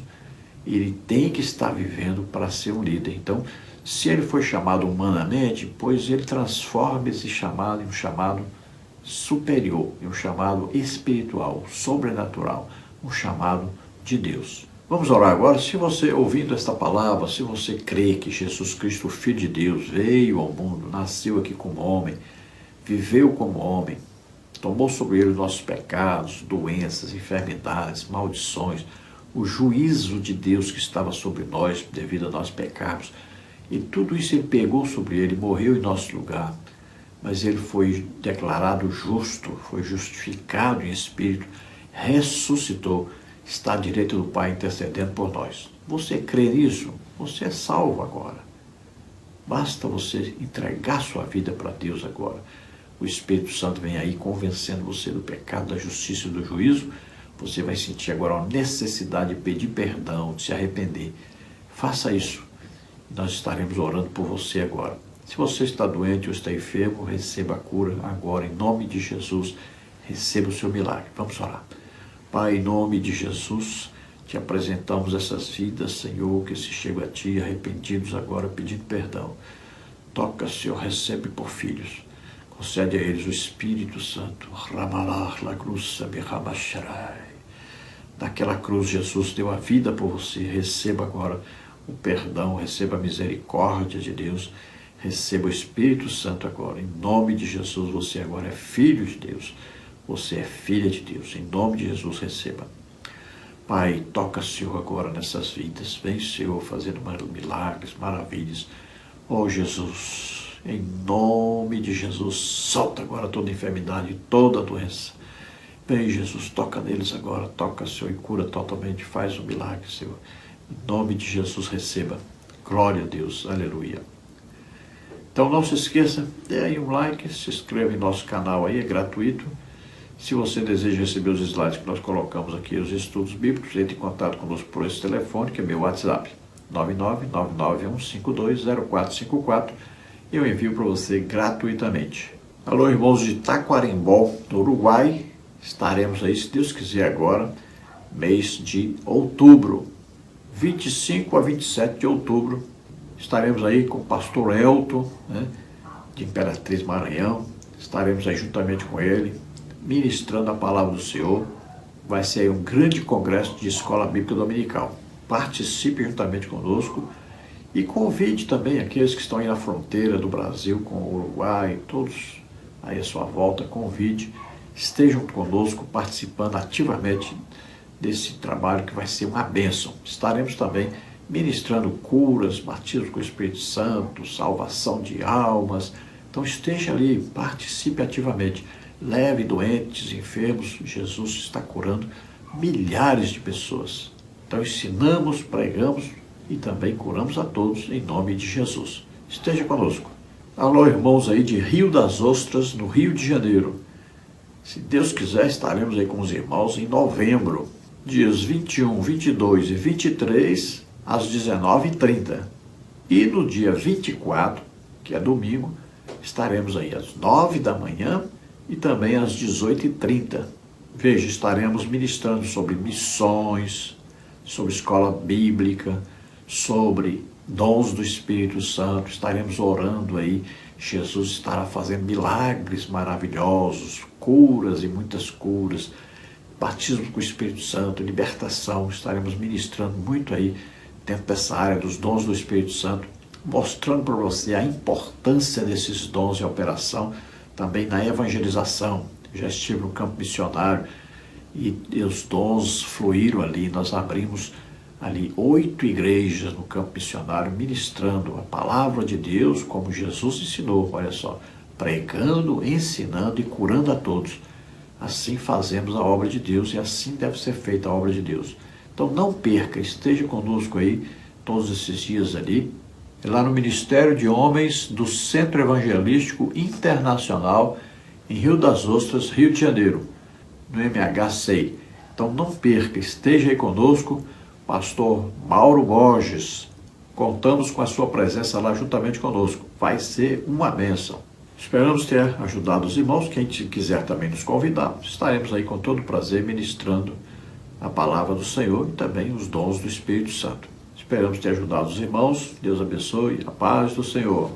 ele tem que estar vivendo para ser um líder. Então, se ele foi chamado humanamente, pois ele transforma esse chamado em um chamado superior, em um chamado espiritual, sobrenatural, um chamado de Deus. Vamos orar agora. Se você, ouvindo esta palavra, se você crê que Jesus Cristo, o Filho de Deus, veio ao mundo, nasceu aqui como homem, viveu como homem, tomou sobre ele os nossos pecados, doenças, enfermidades, maldições, o juízo de Deus que estava sobre nós devido a nossos pecados, e tudo isso ele pegou sobre ele, morreu em nosso lugar, mas ele foi declarado justo, foi justificado em espírito, ressuscitou, está à direita do Pai intercedendo por nós. Você crê nisso? Você é salvo agora. Basta você entregar sua vida para Deus agora. O Espírito Santo vem aí convencendo você do pecado, da justiça e do juízo. Você vai sentir agora a necessidade de pedir perdão, de se arrepender. Faça isso. Nós estaremos orando por você agora. Se você está doente ou está enfermo, receba a cura agora, em nome de Jesus. Receba o seu milagre. Vamos orar. Pai, em nome de Jesus, te apresentamos essas vidas, Senhor, que se chegam a Ti, arrependidos agora, pedindo perdão. Toca, Senhor, recebe por filhos. Concede a eles o Espírito Santo. Naquela cruz, Jesus deu a vida por você. Receba agora o perdão, receba a misericórdia de Deus. Receba o Espírito Santo agora. Em nome de Jesus, você agora é filho de Deus. Você é filha de Deus. Em nome de Jesus, receba. Pai, toca, Senhor, agora nessas vidas. Vem, Senhor, fazendo milagres, maravilhas. Oh, Jesus, em nome de Jesus, solta agora toda enfermidade, toda doença. Vem, Jesus, toca neles agora. Toca, Senhor, e cura totalmente. Faz um milagre, Senhor. Em nome de Jesus, receba. Glória a Deus. Aleluia. Então, não se esqueça, dê aí um like, se inscreva em nosso canal aí, é gratuito. Se você deseja receber os slides que nós colocamos aqui, os estudos bíblicos, entre em contato conosco por esse telefone, que é meu WhatsApp, 99991520454. Eu envio para você gratuitamente. Alô, irmãos de Taquarembó, no Uruguai. Estaremos aí, se Deus quiser, agora, mês de outubro, 25 a 27 de outubro. Estaremos aí com o pastor Elton, de Imperatriz Maranhão. Estaremos aí juntamente com ele, ministrando a palavra do Senhor. Vai ser aí um grande congresso de escola bíblica dominical. Participe juntamente conosco e convide também aqueles que estão aí na fronteira do Brasil com o Uruguai, todos aí à sua volta, convide, estejam conosco participando ativamente desse trabalho que vai ser uma bênção. Estaremos também ministrando curas, batismo com o Espírito Santo, salvação de almas. Então esteja ali, participe ativamente. Leve doentes, enfermos, Jesus está curando milhares de pessoas. Então ensinamos, pregamos e também curamos a todos em nome de Jesus. Esteja conosco. Alô, irmãos aí de Rio das Ostras, no Rio de Janeiro. Se Deus quiser, estaremos aí com os irmãos em novembro, dias 21, 22 e 23, às 19h30. E no dia 24, que é domingo, estaremos aí às 9 da manhã, e também às 18h30. Veja, estaremos ministrando sobre missões, sobre escola bíblica, sobre dons do Espírito Santo. Estaremos orando aí. Jesus estará fazendo milagres maravilhosos, curas e muitas curas, batismo com o Espírito Santo, libertação. Estaremos ministrando muito aí dentro dessa área dos dons do Espírito Santo, mostrando para você a importância desses dons em operação, também na evangelização. Já estive no campo missionário e os dons fluíram ali. Nós abrimos ali 8 igrejas no campo missionário, ministrando a palavra de Deus como Jesus ensinou. Olha só, pregando, ensinando e curando a todos. Assim fazemos a obra de Deus e assim deve ser feita a obra de Deus. Então não perca, esteja conosco aí todos esses dias ali, lá no Ministério de Homens do Centro Evangelístico Internacional, em Rio das Ostras, Rio de Janeiro, no MHCI. Então não perca, esteja aí conosco, pastor Mauro Borges. Contamos com a sua presença lá juntamente conosco. Vai ser uma bênção. Esperamos ter ajudado os irmãos. Quem quiser também nos convidar, estaremos aí com todo prazer ministrando a palavra do Senhor e também os dons do Espírito Santo. Esperamos ter ajudado os irmãos. Deus abençoe. A paz do Senhor.